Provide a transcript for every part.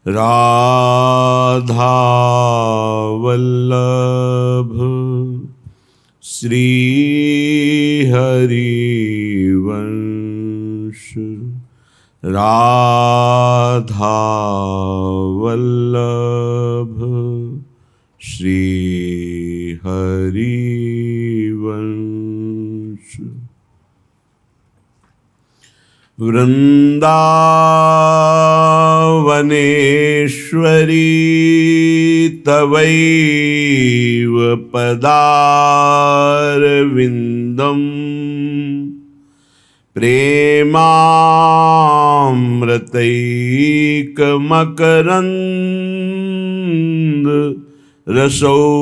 राधा वल्लभ श्री हरिवंश। राधा वल्लभ श्री हरिवंश। वृंदावनेश्वरी तवैव पदारविन्दम् प्रेमामृतैकमकरन्द रसौघपूर्णम्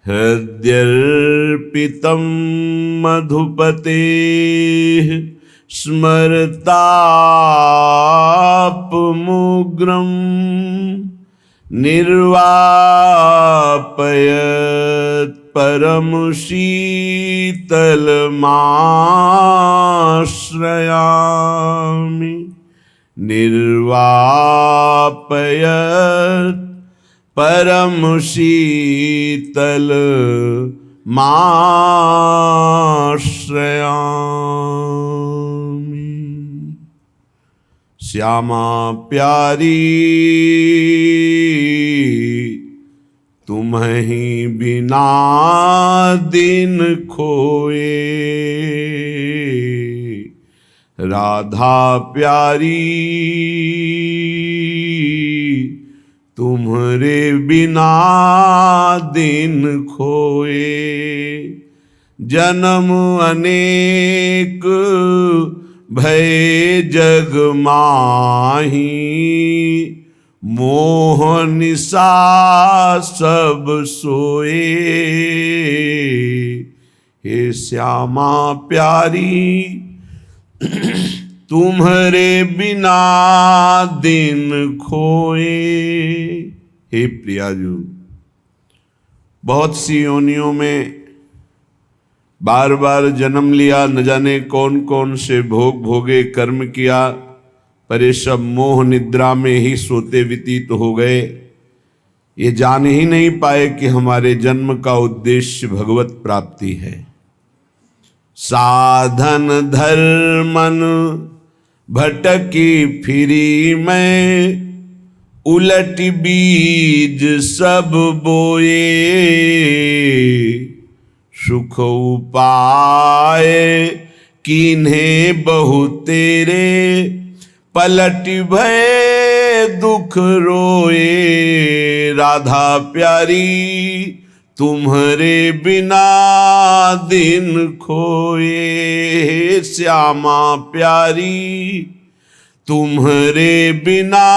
हृद्यर्पितं मधुपतेः स्मरतापमुग्रं निर्वापयत् परमशीतलमाश्रयामि। निर्वापयत् परमशीतल माश्रयामि। श्यामा प्यारी तुम्हीं बिना दिन खोए। राधा प्यारी तुम्हारे बिना दिन खोए। जन्म अनेक भय जग माही, मोह निशा सब सोए। हे श्यामा प्यारी तुम्हारे बिना दिन खोए। हे प्रियाजू, बहुत सी योनियों में बार बार जन्म लिया, न जाने कौन कौन से भोग भोगे, कर्म किया, पर ये सब मोह निद्रा में ही सोते व्यतीत हो गए। ये जान ही नहीं पाए कि हमारे जन्म का उद्देश्य भगवत प्राप्ति है। साधन धर्मन भटकी फिरी मैं, उलट बीज सब बोए। सुख उपाय कीन्हे बहु तेरे, पलट भय दुख रोए। राधा प्यारी तुम्हारे बिना दिन खोए। श्यामा प्यारी तुम्हारे बिना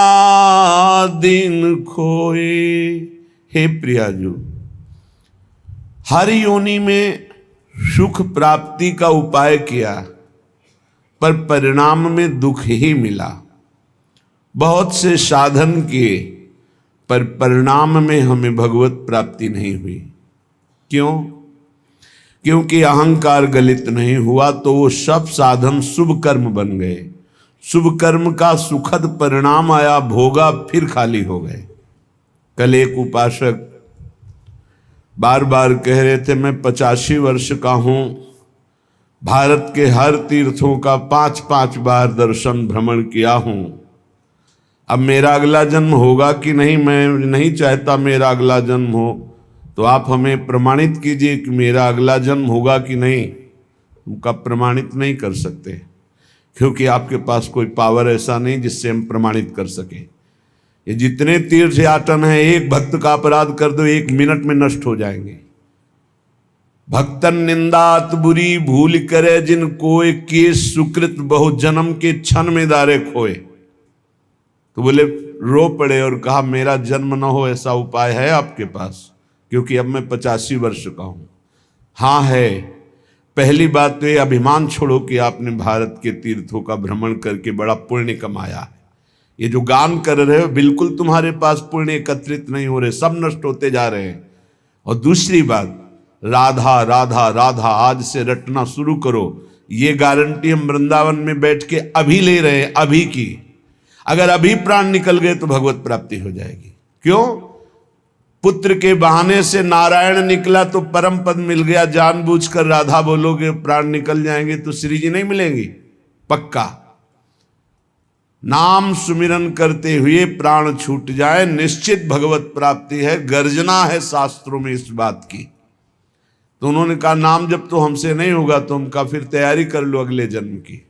दिन खोए। हे प्रियाजू, हर योनि में सुख प्राप्ति का उपाय किया, पर परिणाम में दुख ही मिला। बहुत से साधन किए, पर परिणाम में हमें भगवत प्राप्ति नहीं हुई। क्यों? क्योंकि अहंकार गलित नहीं हुआ, तो वो सब साधन शुभ कर्म बन गए। शुभ कर्म का सुखद परिणाम आया, भोगा, फिर खाली हो गए। कल एक उपासक बार बार कह रहे थे, मैं 85 वर्ष का हूं, भारत के हर तीर्थों का 5-5 बार दर्शन भ्रमण किया हूं। अब मेरा अगला जन्म होगा कि नहीं, मैं नहीं चाहता मेरा अगला जन्म हो, तो आप हमें प्रमाणित कीजिए कि मेरा अगला जन्म होगा कि नहीं। उनका प्रमाणित नहीं कर सकते, क्योंकि आपके पास कोई पावर ऐसा नहीं जिससे हम प्रमाणित कर सके। ये जितने तीर्थ यातन है, एक भक्त का अपराध कर दो, 1 मिनट में नष्ट हो जाएंगे। भक्तन निंदात बुरी भूल करे, जिन कोय के सुकृत बहु जन्म के क्षण में दारे खोए। तो बोले, रो पड़े और कहा, मेरा जन्म न हो ऐसा उपाय है आपके पास? क्योंकि अब मैं 85 वर्ष का हूं। हाँ है। पहली बात तो ये, अभिमान छोड़ो कि आपने भारत के तीर्थों का भ्रमण करके बड़ा पुण्य कमाया है। ये जो गान कर रहे हो, बिल्कुल तुम्हारे पास पुण्य एकत्रित नहीं हो रहे, सब नष्ट होते जा रहे हैं। और दूसरी बात, राधा राधा राधा आज से रटना शुरू करो। ये गारंटी हम वृंदावन में बैठ के अभी ले रहे हैं, अभी की। अगर अभी प्राण निकल गए तो भगवत प्राप्ति हो जाएगी। क्यों? पुत्र के बहाने से नारायण निकला तो परम पद मिल गया, जानबूझकर राधा बोलोगे प्राण निकल जाएंगे तो श्री जी नहीं मिलेंगी, पक्का। नाम सुमिरन करते हुए प्राण छूट जाए, निश्चित भगवत प्राप्ति है, गर्जना है शास्त्रों में इस बात की। तो उन्होंने कहा नाम जब तो हमसे नहीं होगा, तो हम कहा फिर तैयारी कर लो अगले जन्म की।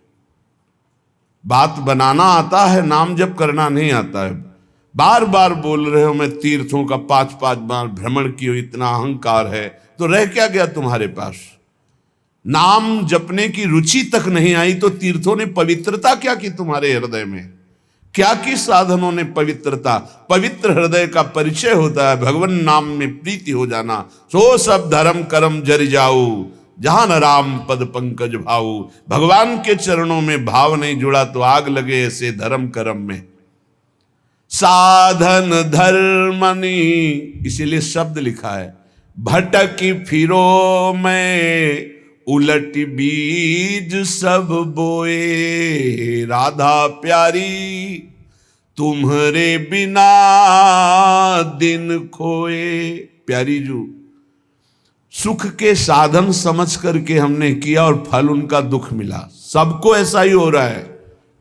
बात बनाना आता है, नाम जब करना नहीं आता है। बार बार बोल रहे हो मैं तीर्थों का 5-5 बार भ्रमण किया, इतना अहंकार है, तो रह क्या गया तुम्हारे पास? नाम जपने की रुचि तक नहीं आई तो तीर्थों ने पवित्रता क्या की तुम्हारे हृदय में? क्या की साधनों ने पवित्रता? पवित्र हृदय का परिचय होता है भगवान नाम में प्रीति हो जाना। सो सब धर्म कर्म जरि जाऊ, जहां न राम पद पंकज भाऊ। भगवान के चरणों में भाव नहीं जुड़ा तो आग लगे ऐसे धर्म कर्म में। साधन धर्मनी, इसीलिए शब्द लिखा है, भटकी फिरो मैं उलट बीज सब बोए। राधा प्यारी तुम्हारे बिना दिन खोए। प्यारी जू, सुख के साधन समझ करके हमने किया और फल उनका दुख मिला। सबको ऐसा ही हो रहा है।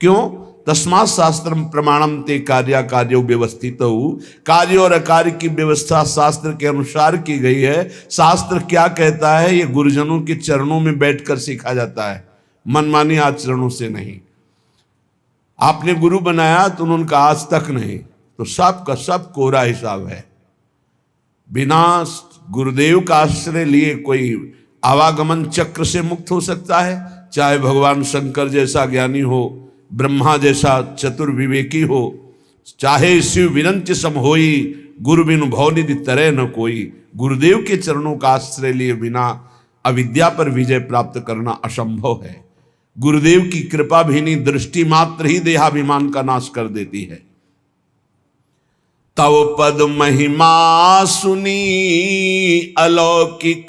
क्यों? तस्मात् शास्त्रम प्रमाणम ते कार्या कार्यो व्यवस्थितौ। कार्य और अकार्य की व्यवस्था शास्त्र के अनुसार की गई है। शास्त्र क्या कहता है ये गुरुजनों के चरणों में बैठकर सीखा जाता है, मनमानी आचरणों से नहीं। आपने गुरु बनाया तो उन्होंने कहा आज तक नहीं, तो सब का सब कोरा हिसाब है। बिना गुरुदेव का आश्रय लिए कोई आवागमन चक्र से मुक्त हो सकता है? चाहे भगवान शंकर जैसा ज्ञानी हो, ब्रह्मा जैसा चतुर विवेकी हो, चाहे शिव विरंच सम होई, गुरु बिनु भवनिधि तरह न कोई। गुरुदेव के चरणों का आश्रय लिए बिना अविद्या पर विजय प्राप्त करना असंभव है। गुरुदेव की कृपा भी नहीं, दृष्टि मात्र ही देहाभिमान का नाश कर देती है। तव पद महिमा सुनी अलौकिक,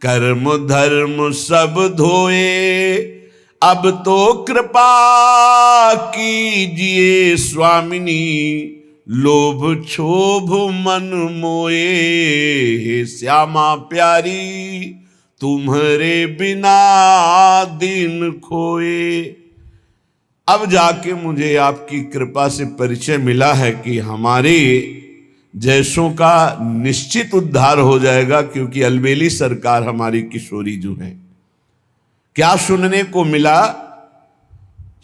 कर्म धर्म सब धोए। अब तो कृपा कीजिए स्वामिनी, लोभ क्षोभ मन मोए। श्यामा प्यारी तुम्हारे बिना दिन खोए। अब जाके मुझे आपकी कृपा से परिचय मिला है कि हमारे जैसों का निश्चित उद्धार हो जाएगा, क्योंकि अलबेली सरकार हमारी किशोरी जो है। क्या सुनने को मिला?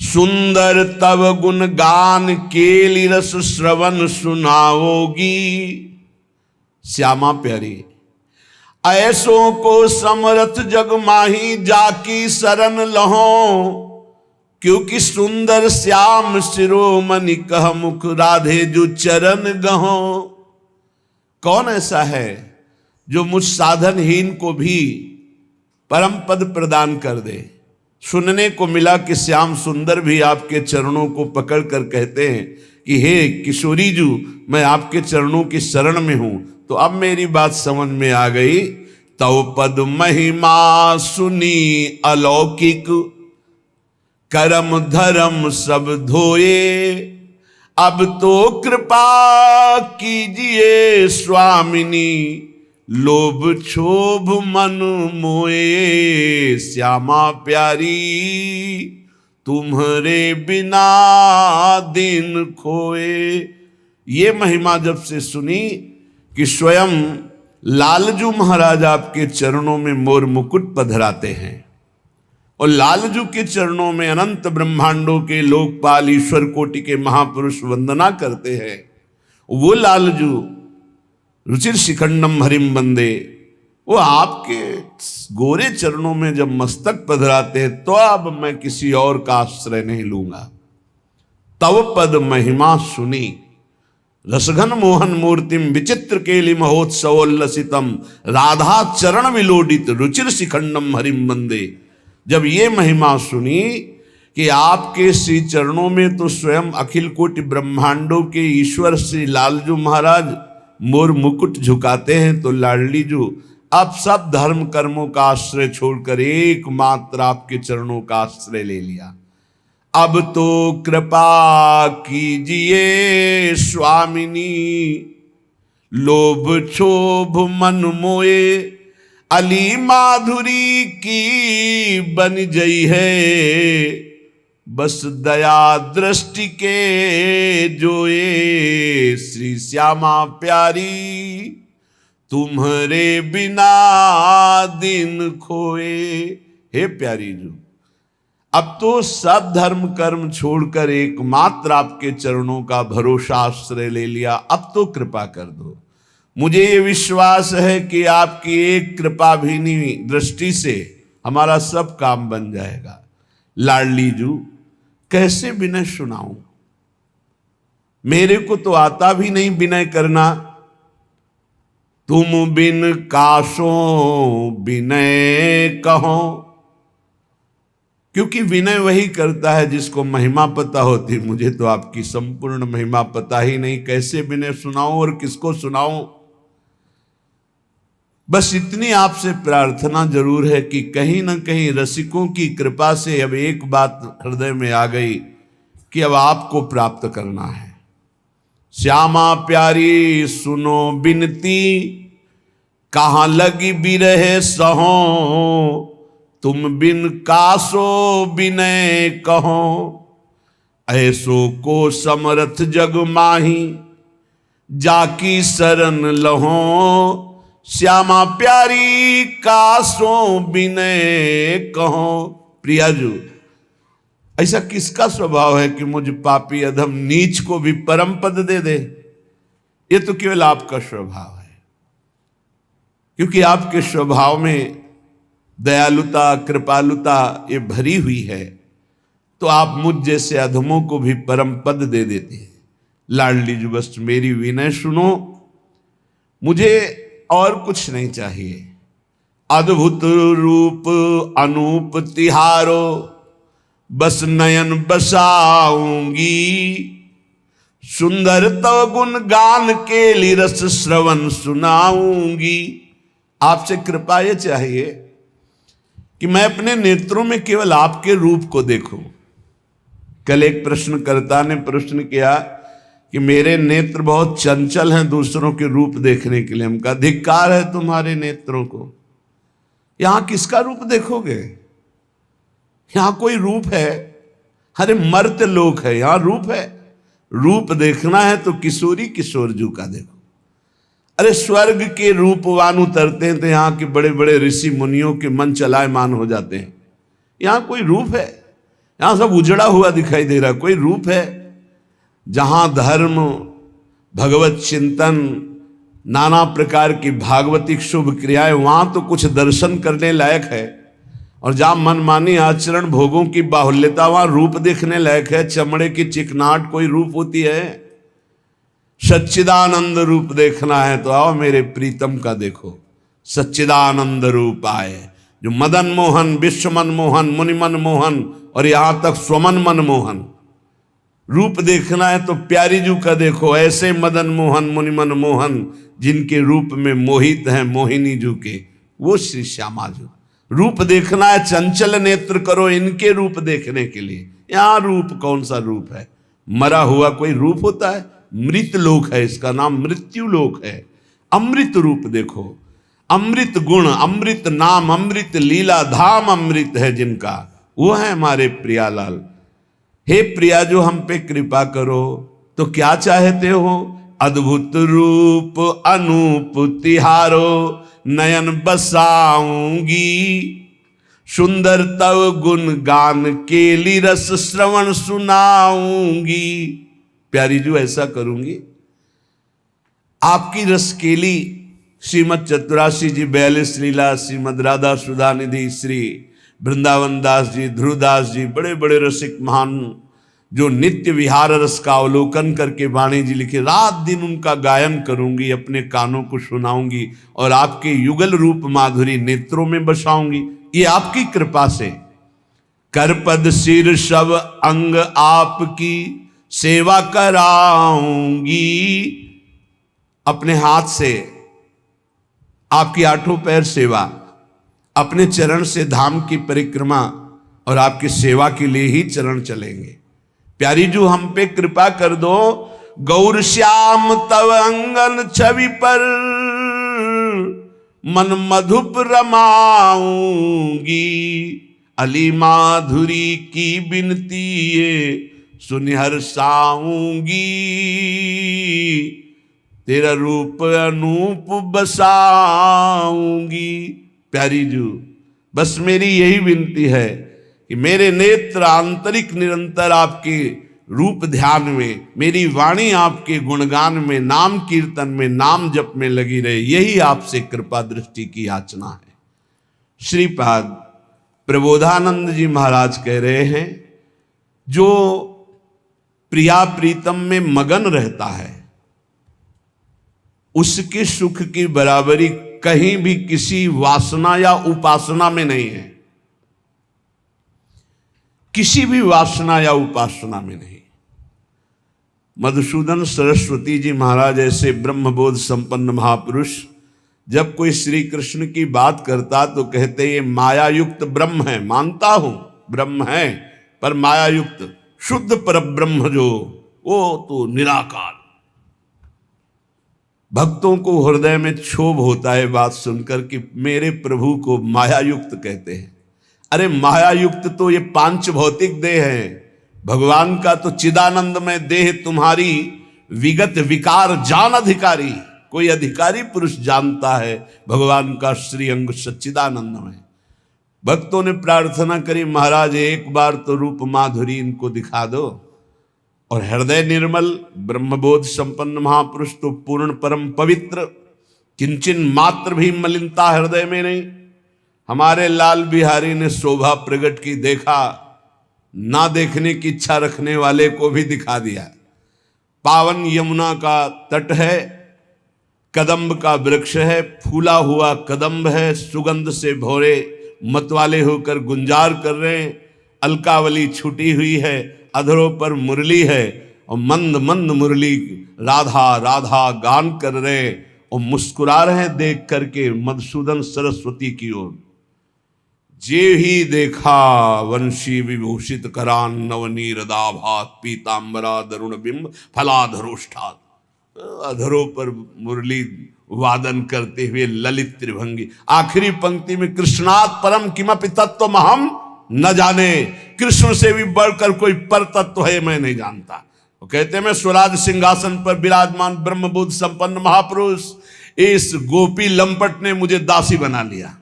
सुंदर तव गुण गान केली रस श्रवण सुनाओगी। श्यामा प्यारी ऐसों को समरथ जग माही जाकी शरण लहो। क्योंकि सुंदर श्याम शिरोमणि कह मुख राधे जो चरण गहो। कौन ऐसा है जो मुझ साधनहीन को भी परम पद प्रदान कर दे? सुनने को मिला कि श्याम सुंदर भी आपके चरणों को पकड़ कर कहते हैं कि हे किशोरी जू, मैं आपके चरणों की शरण में हूं। तो अब मेरी बात समझ में आ गई। तव पद महिमा सुनी अलौकिक, कर्म धर्म सब धोए। अब तो कृपा कीजिए स्वामिनी, लोभ क्षोभ मन मोए। श्यामा प्यारी तुम्हारे बिना दिन खोए। ये महिमा जब से सुनी कि स्वयं लालजू महाराज आपके चरणों में मोर मुकुट पधराते हैं और लालजू के चरणों में अनंत ब्रह्मांडों के लोकपाल ईश्वर कोटि के महापुरुष वंदना करते हैं। वो लालजू रुचिर शिखंडम हरिम बंदे, वो आपके गोरे चरणों में जब मस्तक पधराते हैं तो अब मैं किसी और का आश्रय नहीं लूंगा। तव पद महिमा सुनी रसघन मोहन मूर्तिम विचित्र केली महोत्सवोल्लसितम राधा चरण विलोडित रुचिर शिखंडम हरिम बंदे। जब ये महिमा सुनी कि आपके श्री चरणों में तो स्वयं अखिल कोटि ब्रह्मांडों के ईश्वर श्री लालजू महाराज मोर मुकुट झुकाते हैं, तो लाडली जो अब सब धर्म कर्मों का आश्रय छोड़कर एकमात्र आपके चरणों का आश्रय ले लिया। अब तो कृपा कीजिए स्वामिनी, लोभ क्षोभ मन मोए, अली माधुरी की बन गई है, बस दया दृष्टि के जोए, श्री श्यामा प्यारी तुम्हारे बिना दिन खोए। हे प्यारी जो, अब तो सब धर्म कर्म छोड़कर एकमात्र आपके चरणों का भरोसा आश्रय ले लिया, अब तो कृपा कर दो। मुझे ये विश्वास है कि आपकी एक कृपा भीनी दृष्टि से हमारा सब काम बन जाएगा। लाडली जू, कैसे विनय सुनाऊं, मेरे को तो आता भी नहीं विनय करना। तुम बिन कासो विनय कहो, क्योंकि विनय वही करता है जिसको महिमा पता होती। मुझे तो आपकी संपूर्ण महिमा पता ही नहीं, कैसे विनय सुनाऊं और किसको सुनाऊं। बस इतनी आपसे प्रार्थना जरूर है कि कहीं ना कहीं रसिकों की कृपा से अब एक बात हृदय में आ गई कि अब आपको प्राप्त करना है। श्यामा प्यारी सुनो बिनती, कहाँ लगी बिरहे सहो, तुम बिन कासो बिनय कहो, ऐसो को समर्थ जग माही, जाकी शरण लहो, श्यामा प्यारी कासो बिनय कहो। प्रियाजू, ऐसा किसका स्वभाव है कि मुझ पापी अधम नीच को भी परम पद दे दे? ये तो केवल आपका स्वभाव है, क्योंकि आपके स्वभाव में दयालुता कृपालुता ये भरी हुई है, तो आप मुझ जैसे अधमों को भी परम पद दे देते हैं। लाडली जी, बस मेरी विनय सुनो, मुझे और कुछ नहीं चाहिए। अद्भुत रूप अनूप तिहारो, बस नयन बसाऊंगी, सुंदर तो गुण गान के लिए रस श्रवण सुनाऊंगी। आपसे कृपा ये चाहिए कि मैं अपने नेत्रों में केवल आपके रूप को देखूं। कल एक प्रश्नकर्ता ने प्रश्न किया कि मेरे नेत्र बहुत चंचल हैं दूसरों के रूप देखने के लिए। हम कहा धिक्कार है तुम्हारे नेत्रों को, यहां किसका रूप देखोगे? यहां कोई रूप है? अरे मर्त्य लोक है, यहां रूप है। रूप देखना है तो किशोरी किशोर जू का देखो। अरे स्वर्ग के रूपवान उतरते हैं तो यहाँ के बड़े बड़े ऋषि मुनियों के मन चलायमान हो जाते हैं। यहाँ कोई रूप है? यहाँ सब उजड़ा हुआ दिखाई दे रहा, कोई रूप है? जहाँ धर्म, भगवत चिंतन, नाना प्रकार की भागवतिक शुभ क्रियाएं, वहाँ तो कुछ दर्शन करने लायक है। और जहाँ मनमानी आचरण, भोगों की बाहुल्यता, वहाँ रूप देखने लायक है। चमड़े की चिकनाहट कोई रूप होती है? सच्चिदानंद रूप देखना है तो आओ मेरे प्रीतम का देखो। सच्चिदानंद रूप आए, जो मदन मोहन, विश्व मन मोहन, मुनि मन मोहन और यहां तक स्वमन मन मोहन। रूप देखना है तो प्यारी जू का देखो। ऐसे मदन मोहन, मुनि मन मोहन जिनके रूप में मोहित हैं मोहिनी जू के, वो श्री श्यामा जू। रूप देखना है, चंचल नेत्र करो इनके रूप देखने के लिए। यहां रूप कौन सा रूप है? मरा हुआ कोई रूप होता है? मृत लोक है, इसका नाम मृत्यु लोक है। अमृत रूप देखो, अमृत गुण, अमृत नाम, अमृत लीला, धाम अमृत है जिनका, वो है हमारे प्रियालाल। हे प्रिया, जो हम पे कृपा करो तो क्या चाहते हो? अद्भुत रूप अनूप तिहारो, नयन बसाऊंगी, सुंदर तव गुण गान केली रस श्रवण सुनाऊंगी। प्यारी जी, ऐसा करूंगी, आपकी रसकेली श्रीमद चतुरासी जी 42 लीला, श्रीमद राधा सुधा निधि, श्री वृंदावन दास जी, ध्रुवदास जी, बड़े बड़े रसिक महान जो नित्य विहार रस का अवलोकन करके वाणी जी लिखे, रात दिन उनका गायन करूंगी, अपने कानों को सुनाऊंगी और आपके युगल रूप माधुरी नेत्रों में बसाऊंगी। ये आपकी कृपा से। कर पद सिर सब अंग आपकी सेवा कराऊंगी। अपने हाथ से आपकी आठों पैर सेवा, अपने चरण से धाम की परिक्रमा और आपकी सेवा के लिए ही चरण चलेंगे। प्यारी जू हम पे कृपा कर दो, गौर श्याम तव अंगन छवि पर मन मधुप रमाऊंगी, अली माधुरी की बिनती ये सुनि हर्षाऊंगी, तेरा रूप अनूप बसाऊंगी। प्यारी जू बस मेरी यही विनती है कि मेरे नेत्र आंतरिक निरंतर आपके रूप ध्यान में, मेरी वाणी आपके गुणगान में, नाम कीर्तन में, नाम जप में लगी रहे, यही आपसे कृपा दृष्टि की याचना है। श्रीपाद प्रबोधानंद जी महाराज कह रहे हैं, जो प्रिया प्रीतम में मगन रहता है उसके सुख की बराबरी कहीं भी किसी वासना या उपासना में नहीं है, किसी भी वासना या उपासना में नहीं। मधुसूदन सरस्वती जी महाराज ऐसे ब्रह्मबोध संपन्न महापुरुष जब कोई श्री कृष्ण की बात करता तो कहते ये मायायुक्त ब्रह्म है। मानता हूं ब्रह्म है, पर मायायुक्त शुद्ध पर ब्रह्म जो, वो तो निराकार। भक्तों को हृदय में क्षोभ होता है बात सुनकर कि मेरे प्रभु को मायायुक्त कहते हैं। अरे मायायुक्त तो ये पांच भौतिक देह है, भगवान का तो चिदानंद में देह तुम्हारी विगत विकार जान अधिकारी। कोई अधिकारी पुरुष जानता है भगवान का श्री अंग सच्चिदानंद में। भक्तों ने प्रार्थना करी, महाराज एक बार तो रूप माधुरी इनको दिखा दो। और हृदय निर्मल ब्रह्मबोध संपन्न महापुरुष तो पूर्ण परम पवित्र, किंचन मात्र भी मलिनता हृदय में नहीं। हमारे लाल बिहारी ने शोभा प्रकट की, देखा ना देखने की इच्छा रखने वाले को भी दिखा दिया। पावन यमुना का तट है, कदम्ब का वृक्ष है, फूला हुआ कदम्ब है, सुगंध से भोरे मतवाले होकर गुंजार कर रहे हैं। अलकावली छुटी हुई है, अधरों पर मुरली है और मंद मंद मुरली राधा राधा गान कर रहे और मुस्कुरा रहे हैं देख करके मधुसूदन सरस्वती की ओर। जे ही देखा वंशी विभूषित करान नवनीर दाभात पीतांबरा दरुण बिंब फलाधरोष्ठात। अधरों पर मुरली वादन करते हुए ललित त्रिभंगी। आखिरी पंक्ति में कृष्णात् परम किमपि तत्व हम न जाने, कृष्ण से भी बढ़कर कोई पर तत्व है मैं नहीं जानता। वो कहते हैं मैं स्वराज सिंहासन पर विराजमान ब्रह्मबोध संपन्न महापुरुष, इस गोपी लंपट ने मुझे दासी बना लिया।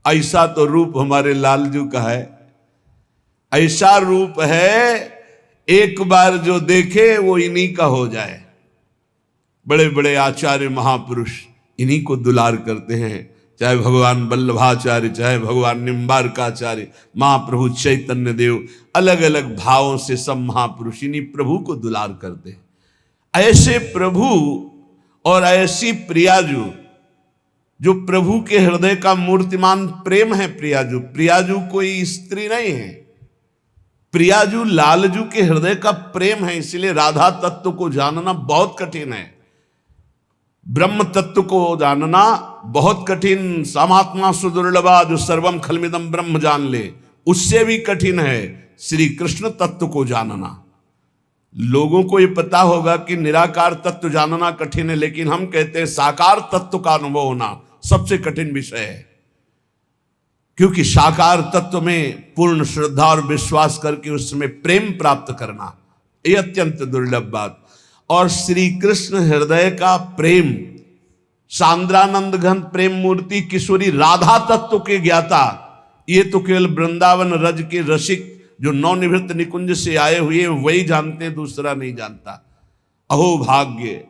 ऐसा तो रूप हमारे लालजू का है, ऐसा रूप है एक बार जो देखे वो इन्हीं का हो जाए। बड़े बड़े आचार्य महापुरुष इन्हीं को दुलार करते हैं, चाहे भगवान वल्लभाचार्य, चाहे भगवान निम्बारकाचार्य, महाप्रभु चैतन्य देव, अलग अलग भावों से सब महापुरुष इन्हीं प्रभु को दुलार करते हैं। ऐसे प्रभु और ऐसी प्रियाजू जो प्रभु के हृदय का मूर्तिमान प्रेम है। प्रियाजू, प्रियाजू कोई स्त्री नहीं है, प्रियाजू लालजू के हृदय का प्रेम है। इसलिए राधा तत्व को जानना बहुत कठिन है, ब्रह्म तत्व को जानना बहुत कठिन। समात्मा सुदुर्लभा, जो सर्वम खलमिदम ब्रह्म जान ले, उससे भी कठिन है श्री कृष्ण तत्व को जानना। लोगों को ये पता होगा कि निराकार तत्व जानना कठिन है, लेकिन हम कहते हैं साकार तत्व का अनुभव होना सबसे कठिन विषय है। क्योंकि साकार तत्व में पूर्ण श्रद्धा और विश्वास करके उसमें प्रेम प्राप्त करना, ये अत्यंत दुर्लभ बात। और श्री कृष्ण हृदय का प्रेम, सांद्रानंद घन प्रेम मूर्ति किशोरी राधा तत्व के ज्ञाता, ये तो केवल वृंदावन रज के रसिक जो नवनिवृत्त निकुंज से आए हुए वही जानते हैं, दूसरा नहीं जानता। अहो भाग्य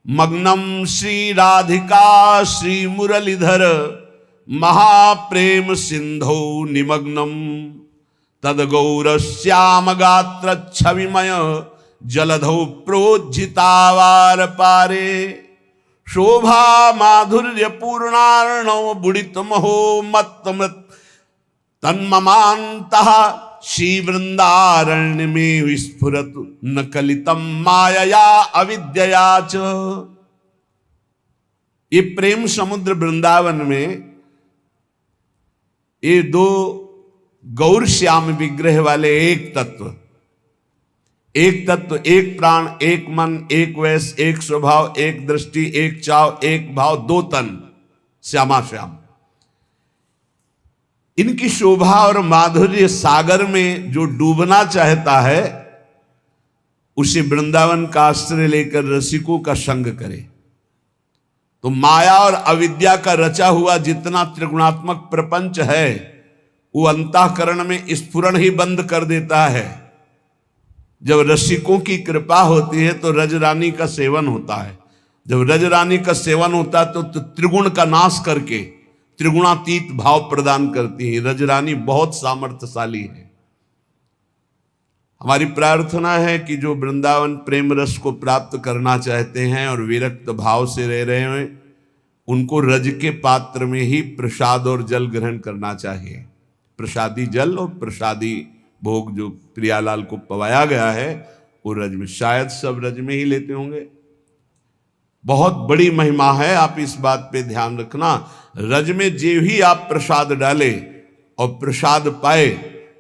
मग्नम श्री राधिका श्री मुरलीधर महाप्रेम सिंधौ निमग्नम तद गौर श्याम गात्र छविमय जलधौ प्रोज्झितावार पारे शोभा माधुर्य पूर्णार्णव बुड़ित महो मत तन्ममान्तः श्री वृंदारण्य में विस्फुरत न कलितम मायया अविद्यया च। ये प्रेम समुद्र वृंदावन में ये दो गौर श्याम विग्रह वाले एक तत्व, एक प्राण, एक मन, एक वैस, एक स्वभाव, एक दृष्टि, एक चाव, एक भाव, दो तन, श्यामा श्याम। इनकी शोभा और माधुर्य सागर में जो डूबना चाहता है उसे वृंदावन का आश्रय लेकर रसिकों का संग करे। तो माया और अविद्या का रचा हुआ जितना त्रिगुणात्मक प्रपंच है वो अंतःकरण में स्फुरण ही बंद कर देता है। जब रसिकों की कृपा होती है तो रजरानी का सेवन होता है। जब रजरानी का सेवन होता है तो त्रिगुण का नाश करके त्रिगुणातीत भाव प्रदान करती है। रजरानी बहुत सामर्थ्यशाली है। हमारी प्रार्थना है कि जो वृंदावन प्रेम रस को प्राप्त करना चाहते हैं और विरक्त भाव से रह रहे हैं उनको रज के पात्र में ही प्रसाद और जल ग्रहण करना चाहिए। प्रसादी जल और प्रसादी भोग जो प्रियालाल को पवाया गया है वो रज में, शायद सब रज में ही लेते होंगे। बहुत बड़ी महिमा है, आप इस बात पे ध्यान रखना। रज में जो ही आप प्रसाद डाले और प्रसाद पाए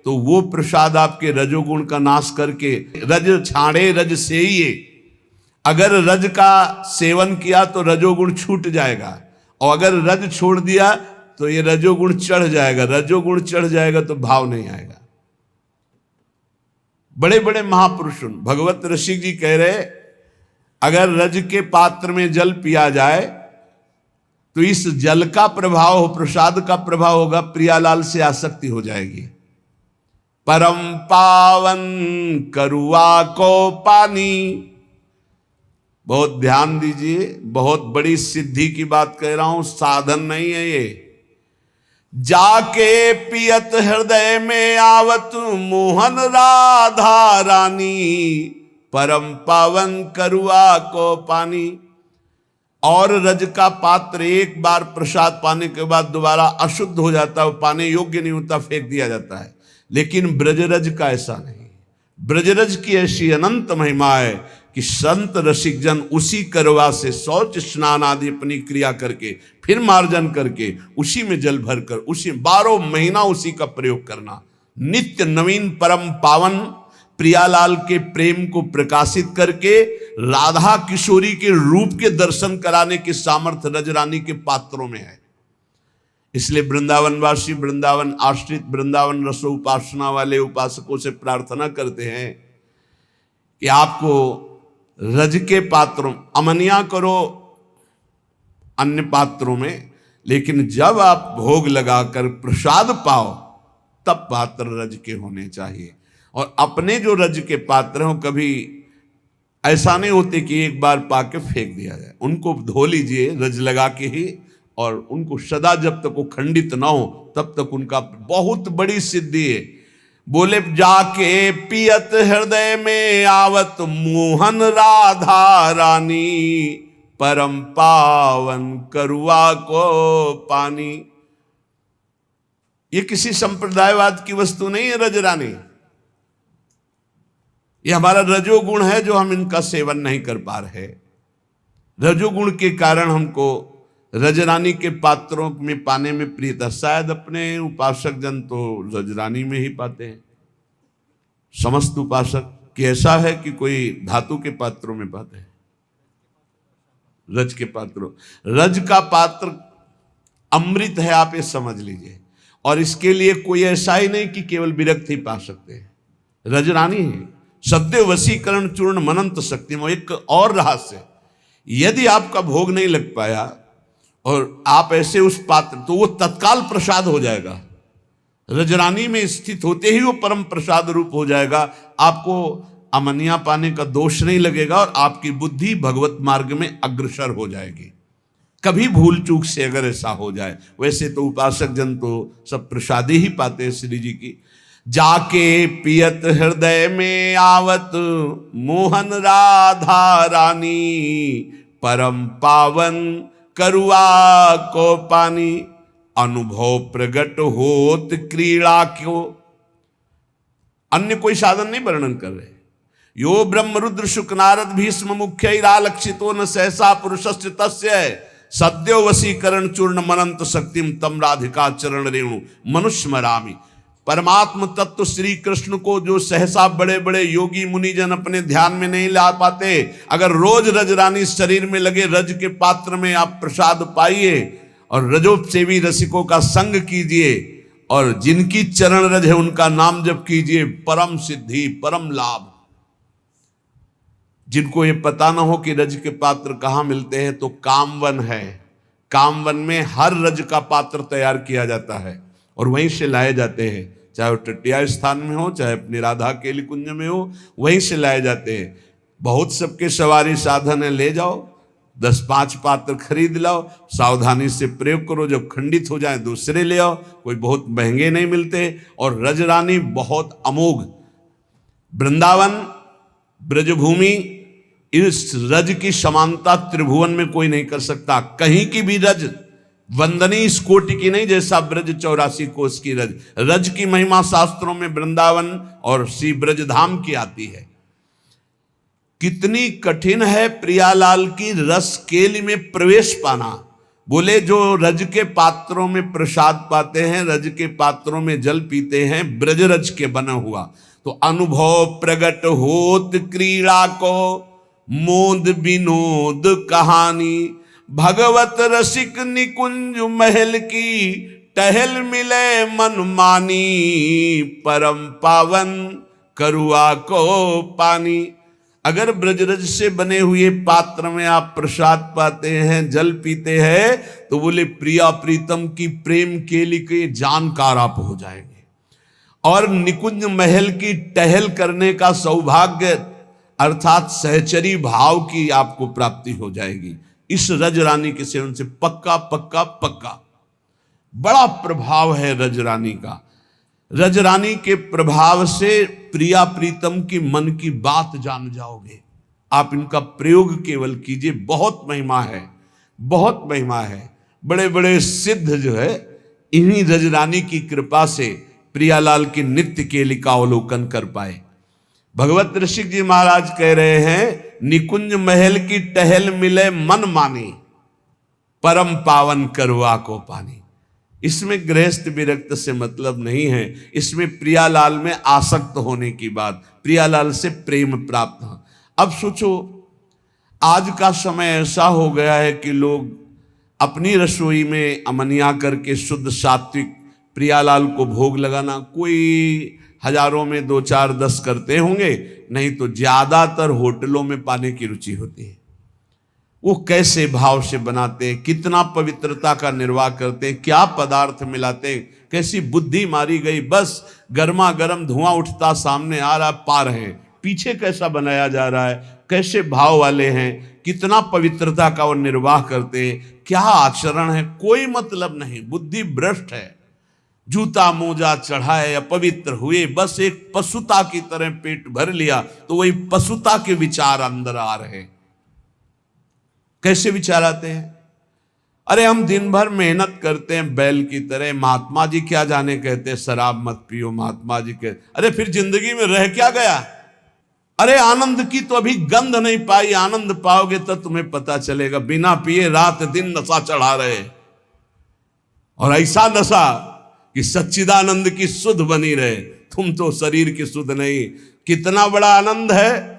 तो वो प्रसाद आपके रजोगुण का नाश करके, रज छाड़े रज से ही, अगर रज का सेवन किया तो रजोगुण छूट जाएगा और अगर रज छोड़ दिया तो ये रजोगुण चढ़ जाएगा। रजोगुण चढ़ जाएगा तो भाव नहीं आएगा। बड़े बड़े महापुरुषों, भगवत ऋषि जी कह रहे अगर रज के पात्र में जल पिया जाए तो इस जल का प्रभाव हो, प्रसाद का प्रभाव होगा, प्रियालाल से आसक्ति हो जाएगी। परम पावन करुआ को पानी, बहुत ध्यान दीजिए, बहुत बड़ी सिद्धि की बात कह रहा हूं, साधन नहीं है ये। जाके पियत हृदय में आवत मोहन राधा रानी, परम पावन करुआ को पानी। और रज का पात्र एक बार प्रसाद पाने के बाद दोबारा अशुद्ध हो जाता है, पाने योग्य नहीं होता, फेंक दिया जाता है। लेकिन ब्रजरज का ऐसा नहीं। ब्रजरज की ऐसी अनंत महिमा है कि संत रसिक जन उसी करवा से शौच स्नान आदि अपनी क्रिया करके फिर मार्जन करके उसी में जल भरकर उसी 12 महीना उसी का प्रयोग करना, नित्य नवीन परम पावन प्रियालाल के प्रेम को प्रकाशित करके राधा किशोरी के रूप के दर्शन कराने की सामर्थ्य रजरानी के पात्रों में है। इसलिए वृंदावनवासी, वृंदावन आश्रित, वृंदावन रसो उपासना वाले उपासकों से प्रार्थना करते हैं कि आपको रज के पात्रों, अमनिया करो अन्य पात्रों में, लेकिन जब आप भोग लगाकर प्रसाद पाओ तब पात्र रज के होने चाहिए। और अपने जो रज के पात्र हो कभी ऐसा नहीं होते कि एक बार पाके फेंक दिया जाए, उनको धो लीजिए रज लगा के ही, और उनको सदा जब तक वो खंडित ना हो तब तक उनका बहुत बड़ी सिद्धि है। बोले जाके पियत हृदय में आवत मोहन राधा रानी, परम पावन करुआ को पानी। ये किसी संप्रदायवाद की वस्तु नहीं है रजरानी, ये हमारा रजोगुण है जो हम इनका सेवन नहीं कर पा रहे। रजोगुण के कारण हमको रजरानी के पात्रों में पाने में प्रियता। शायद अपने उपासक जन तो रजरानी में ही पाते हैं, समस्त उपासक कि ऐसा है कि कोई धातु के पात्रों में पाते हैं, रज के पात्रों। रज का पात्र अमृत है, आप ये समझ लीजिए। और इसके लिए कोई ऐसा ही नहीं कि केवल विरक्त ही पा सकते हैं, रजरानी है। सद्य वशीकरण चूर्ण मनंत शक्ति में एक और रहस्य, यदि आपका भोग नहीं लग पाया और आप ऐसे उस पात्र, तो वो तत्काल प्रसाद हो जाएगा। रजरानी में स्थित होते ही वो परम प्रसाद रूप हो जाएगा। आपको अमनिया पाने का दोष नहीं लगेगा और आपकी बुद्धि भगवत मार्ग में अग्रसर हो जाएगी। कभी भूल चूक से अगर ऐसा हो जाए, वैसे तो उपासक जन तो सब प्रसादी ही पाते हैं श्री जी की। जाके पियत हृदय में आवत मोहन राधा रानी, परम पावन करुआ को पानी। अनुभव प्रगट होत क्रीड़ा क्यों, अन्य कोई साधन नहीं वर्णन कर रहे। यो ब्रह्म रुद्र शुक नारद भीष्म मुख्य लक्षितो न सहसा पुरुषस्य तस्य सद्यो वशीकरण चूर्ण मनंत शक्तिम तम राधिका चरण रेणु मनुष्य मरामी। परमात्म तत्व श्री कृष्ण को जो सहसा बड़े बड़े योगी मुनिजन अपने ध्यान में नहीं ला पाते, अगर रोज रजरानी शरीर में लगे रज के पात्र में आप प्रसाद पाइए और रजोपसेवी रसिकों का संग कीजिए और जिनकी चरण रज है उनका नाम जप कीजिए, परम सिद्धि परम लाभ। जिनको ये पता ना हो कि रज के पात्र कहाँ मिलते हैं, तो कामवन है, कामवन में हर रज का पात्र तैयार किया जाता है और वहीं से लाए जाते हैं, चाहे वो टटिया स्थान में हो चाहे अपनी राधा केली कुंज में हो, वहीं से लाए जाते हैं। बहुत सबके सवारी साधन है, ले जाओ 10-5 पात्र खरीद लाओ, सावधानी से प्रयोग करो, जब खंडित हो जाए दूसरे ले आओ, कोई बहुत महंगे नहीं मिलते। और रजरानी बहुत अमोघ, वृंदावन ब्रजभूमि, इस रज की समानता त्रिभुवन में कोई नहीं कर सकता। कहीं की भी रज वंदनी इस कोटि की नहीं जैसा ब्रज 84 कोस की रज। रज की महिमा शास्त्रों में वृंदावन और श्री ब्रजधाम की आती है। कितनी कठिन है प्रियालाल की रस केली में प्रवेश पाना। बोले जो रज के पात्रों में प्रसाद पाते हैं, रज के पात्रों में जल पीते हैं, ब्रज रज के बना हुआ, तो अनुभव प्रगट होत क्रीड़ा को मोद विनोद कहानी। भगवत रसिक निकुंज महल की टहल मिले मन मानी, परम पावन करुआ को पानी। अगर ब्रजरज से बने हुए पात्र में आप प्रसाद पाते हैं, जल पीते हैं, तो बोले प्रिया प्रीतम की प्रेम केली के जानकार आप हो जाएंगे और निकुंज महल की टहल करने का सौभाग्य अर्थात सहचरी भाव की आपको प्राप्ति हो जाएगी। इस रजरानी के सेवन से पक्का पक्का पक्का। बड़ा प्रभाव है रजरानी का। रजरानी के प्रभाव से प्रिया प्रीतम की मन की बात जान जाओगे। आप इनका प्रयोग केवल कीजिए, बहुत महिमा है, बहुत महिमा है। बड़े बड़े सिद्ध जो है इन्हीं रजरानी की कृपा से प्रियालाल की नित्य केली का अवलोकन कर पाए। भगवत ऋषिक जी महाराज कह रहे हैं, निकुंज महल की टहल मिले मन मानी, परम पावन करवा को पानी। इसमें गृहस्थ विरक्त से मतलब नहीं है, इसमें प्रियालाल में आसक्त होने की बात, प्रियालाल से प्रेम प्राप्त हो। अब सोचो, आज का समय ऐसा हो गया है कि लोग अपनी रसोई में अमनिया करके शुद्ध सात्विक प्रियालाल को भोग लगाना, कोई हजारों में 2, 4, 10 करते होंगे, नहीं तो ज्यादातर होटलों में पाने की रुचि होती है। वो कैसे भाव से बनाते हैं, कितना पवित्रता का निर्वाह करते हैं, क्या पदार्थ मिलाते हैं, कैसी बुद्धि मारी गई। बस गर्मा गर्म धुआं उठता सामने आ रहा, पा रहे हैं, पीछे कैसा बनाया जा रहा है, कैसे भाव वाले हैं, कितना पवित्रता का वो निर्वाह करते हैं, क्या आचरण है, कोई मतलब नहीं। बुद्धि भ्रष्ट है। जूता मोजा चढ़ाए अपवित्र हुए, बस एक पशुता की तरह पेट भर लिया, तो वही पशुता के विचार अंदर आ रहे हैं। कैसे विचार आते हैं? अरे हम दिन भर मेहनत करते हैं बैल की तरह, महात्मा जी क्या जाने कहते हैं शराब मत पियो, महात्मा जी कहते, अरे फिर जिंदगी में रह क्या गया? अरे आनंद की तो अभी गंध नहीं पाई, आनंद पाओगे तो तुम्हें पता चलेगा। बिना पिए रात दिन नशा चढ़ा रहे, और ऐसा नशा कि सच्चिदानंद की सुध बनी रहे। तुम तो शरीर की सुध नहीं। कितना बड़ा आनंद है,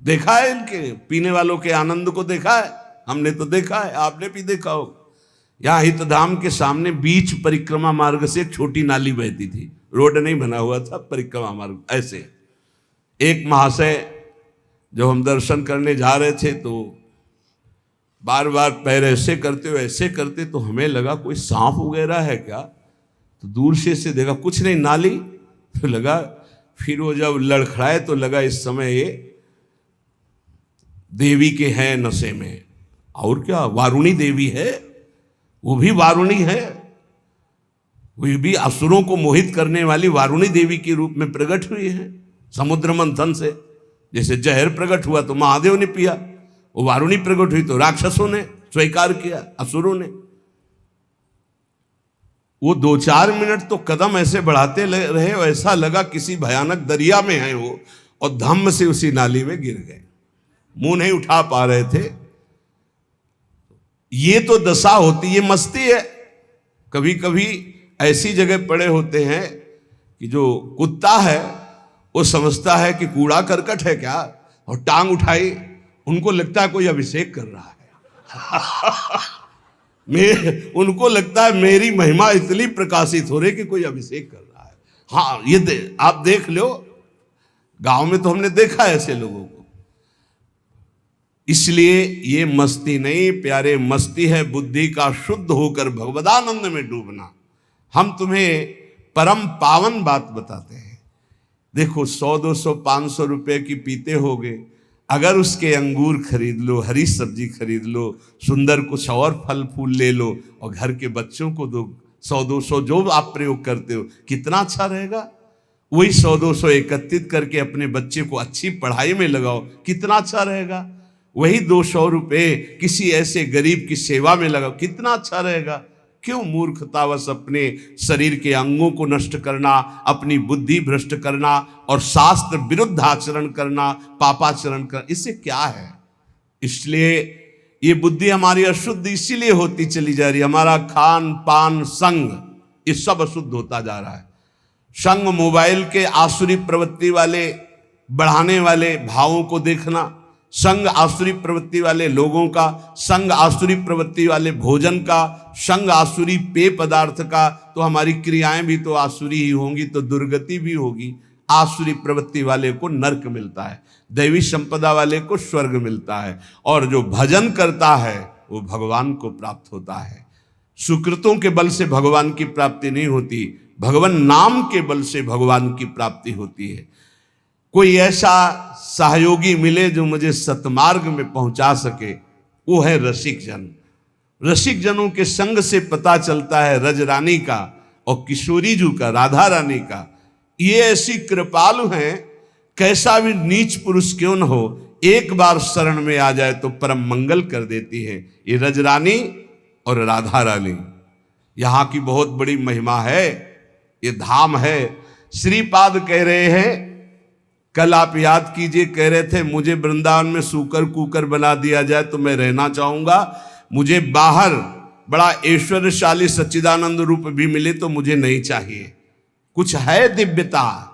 देखा है इनके पीने वालों के आनंद को देखा है? हमने तो देखा है, आपने भी देखा हो। यहाँ हितधाम के सामने बीच परिक्रमा मार्ग से एक छोटी नाली बहती थी, रोड नहीं बना हुआ था, परिक्रमा मार्ग। ऐसे एक महाशय जब हम दर्शन करने जा रहे थे तो बार बार पैर ऐसे करते तो हमें लगा कोई सांप वगैरह है क्या, तो दूर से देखा कुछ नहीं, नाली, तो लगा। फिर वो जब लड़खड़ाए तो लगा इस समय ये देवी के हैं नशे में। और क्या, वारुणी देवी है, वो भी वारुणी है, वो भी असुरों को मोहित करने वाली वारुणी देवी के रूप में प्रकट हुई है समुद्र मंथन से। जैसे जहर प्रकट हुआ तो महादेव ने पिया, वो वारुणी प्रकट हुई तो राक्षसों ने स्वीकार किया, असुरों ने। वो 2-4 मिनट तो कदम ऐसे बढ़ाते रहे, ऐसा लगा किसी भयानक दरिया में है वो, और धम्म से उसी नाली में गिर गए। मुंह नहीं उठा पा रहे थे। ये तो दशा होती, ये मस्ती है। कभी कभी ऐसी जगह पड़े होते हैं कि जो कुत्ता है वो समझता है कि कूड़ा करकट है क्या, और टांग उठाई, उनको लगता है कोई अभिषेक कर रहा है। उनको लगता है मेरी महिमा इतनी प्रकाशित हो रही कि कोई अभिषेक कर रहा है। हाँ, ये आप देख लो, गांव में तो हमने देखा है ऐसे लोगों को। इसलिए ये मस्ती नहीं प्यारे, मस्ती है बुद्धि का शुद्ध होकर भगवदानंद में डूबना। हम तुम्हें परम पावन बात बताते हैं। देखो 100, 200, 500 रुपए की पीते होगे, अगर उसके अंगूर खरीद लो, हरी सब्जी खरीद लो, सुंदर कुछ और फल फूल ले लो और घर के बच्चों को दो, 100, 200 जो आप प्रयोग करते हो, कितना अच्छा रहेगा। वही 100, 200 एकत्रित करके अपने बच्चे को अच्छी पढ़ाई में लगाओ, कितना अच्छा रहेगा। वही 200 रुपए किसी ऐसे गरीब की सेवा में लगाओ, कितना अच्छा रहेगा। क्यों मूर्खतावश अपने शरीर के अंगों को नष्ट करना, अपनी बुद्धि भ्रष्ट करना और शास्त्र विरुद्ध आचरण करना, पापाचरण करना, इससे क्या है। इसलिए ये बुद्धि हमारी अशुद्ध इसीलिए होती चली जा रही है। हमारा खान पान संग ये सब अशुद्ध होता जा रहा है। संग मोबाइल के आसुरी प्रवृत्ति वाले बढ़ाने वाले भावों को देखना, संग आसुरी प्रवृत्ति वाले लोगों का, संग आसुरी प्रवृत्ति वाले भोजन का, संग आसुरी पेय पदार्थ का, तो हमारी क्रियाएं भी तो आसुरी ही होंगी, तो दुर्गति भी होगी। आसुरी प्रवृत्ति वाले को नरक मिलता है, दैवी संपदा वाले को स्वर्ग मिलता है, और जो भजन करता है वो भगवान को प्राप्त होता है। सुकृतों के बल से भगवान की प्राप्ति नहीं होती, भगवान नाम के बल से भगवान की प्राप्ति होती है। कोई ऐसा सहयोगी मिले जो मुझे सतमार्ग में पहुंचा सके, वो है रसिक जन। रसिक जनों के संग से पता चलता है रज रानी का और किशोरी जू का, राधा रानी का। ये ऐसी कृपालु हैं, कैसा भी नीच पुरुष क्यों न हो, एक बार शरण में आ जाए तो परम मंगल कर देती है। ये रज रानी और राधा रानी, यहाँ की बहुत बड़ी महिमा है, ये धाम है। श्रीपाद कह रहे हैं, कल आप याद कीजिए, कह रहे थे मुझे वृंदावन में सूकर कुकर बना दिया जाए तो मैं रहना चाहूंगा, मुझे बाहर बड़ा ऐश्वर्यशाली सच्चिदानंद रूप भी मिले तो मुझे नहीं चाहिए। कुछ है दिव्यता।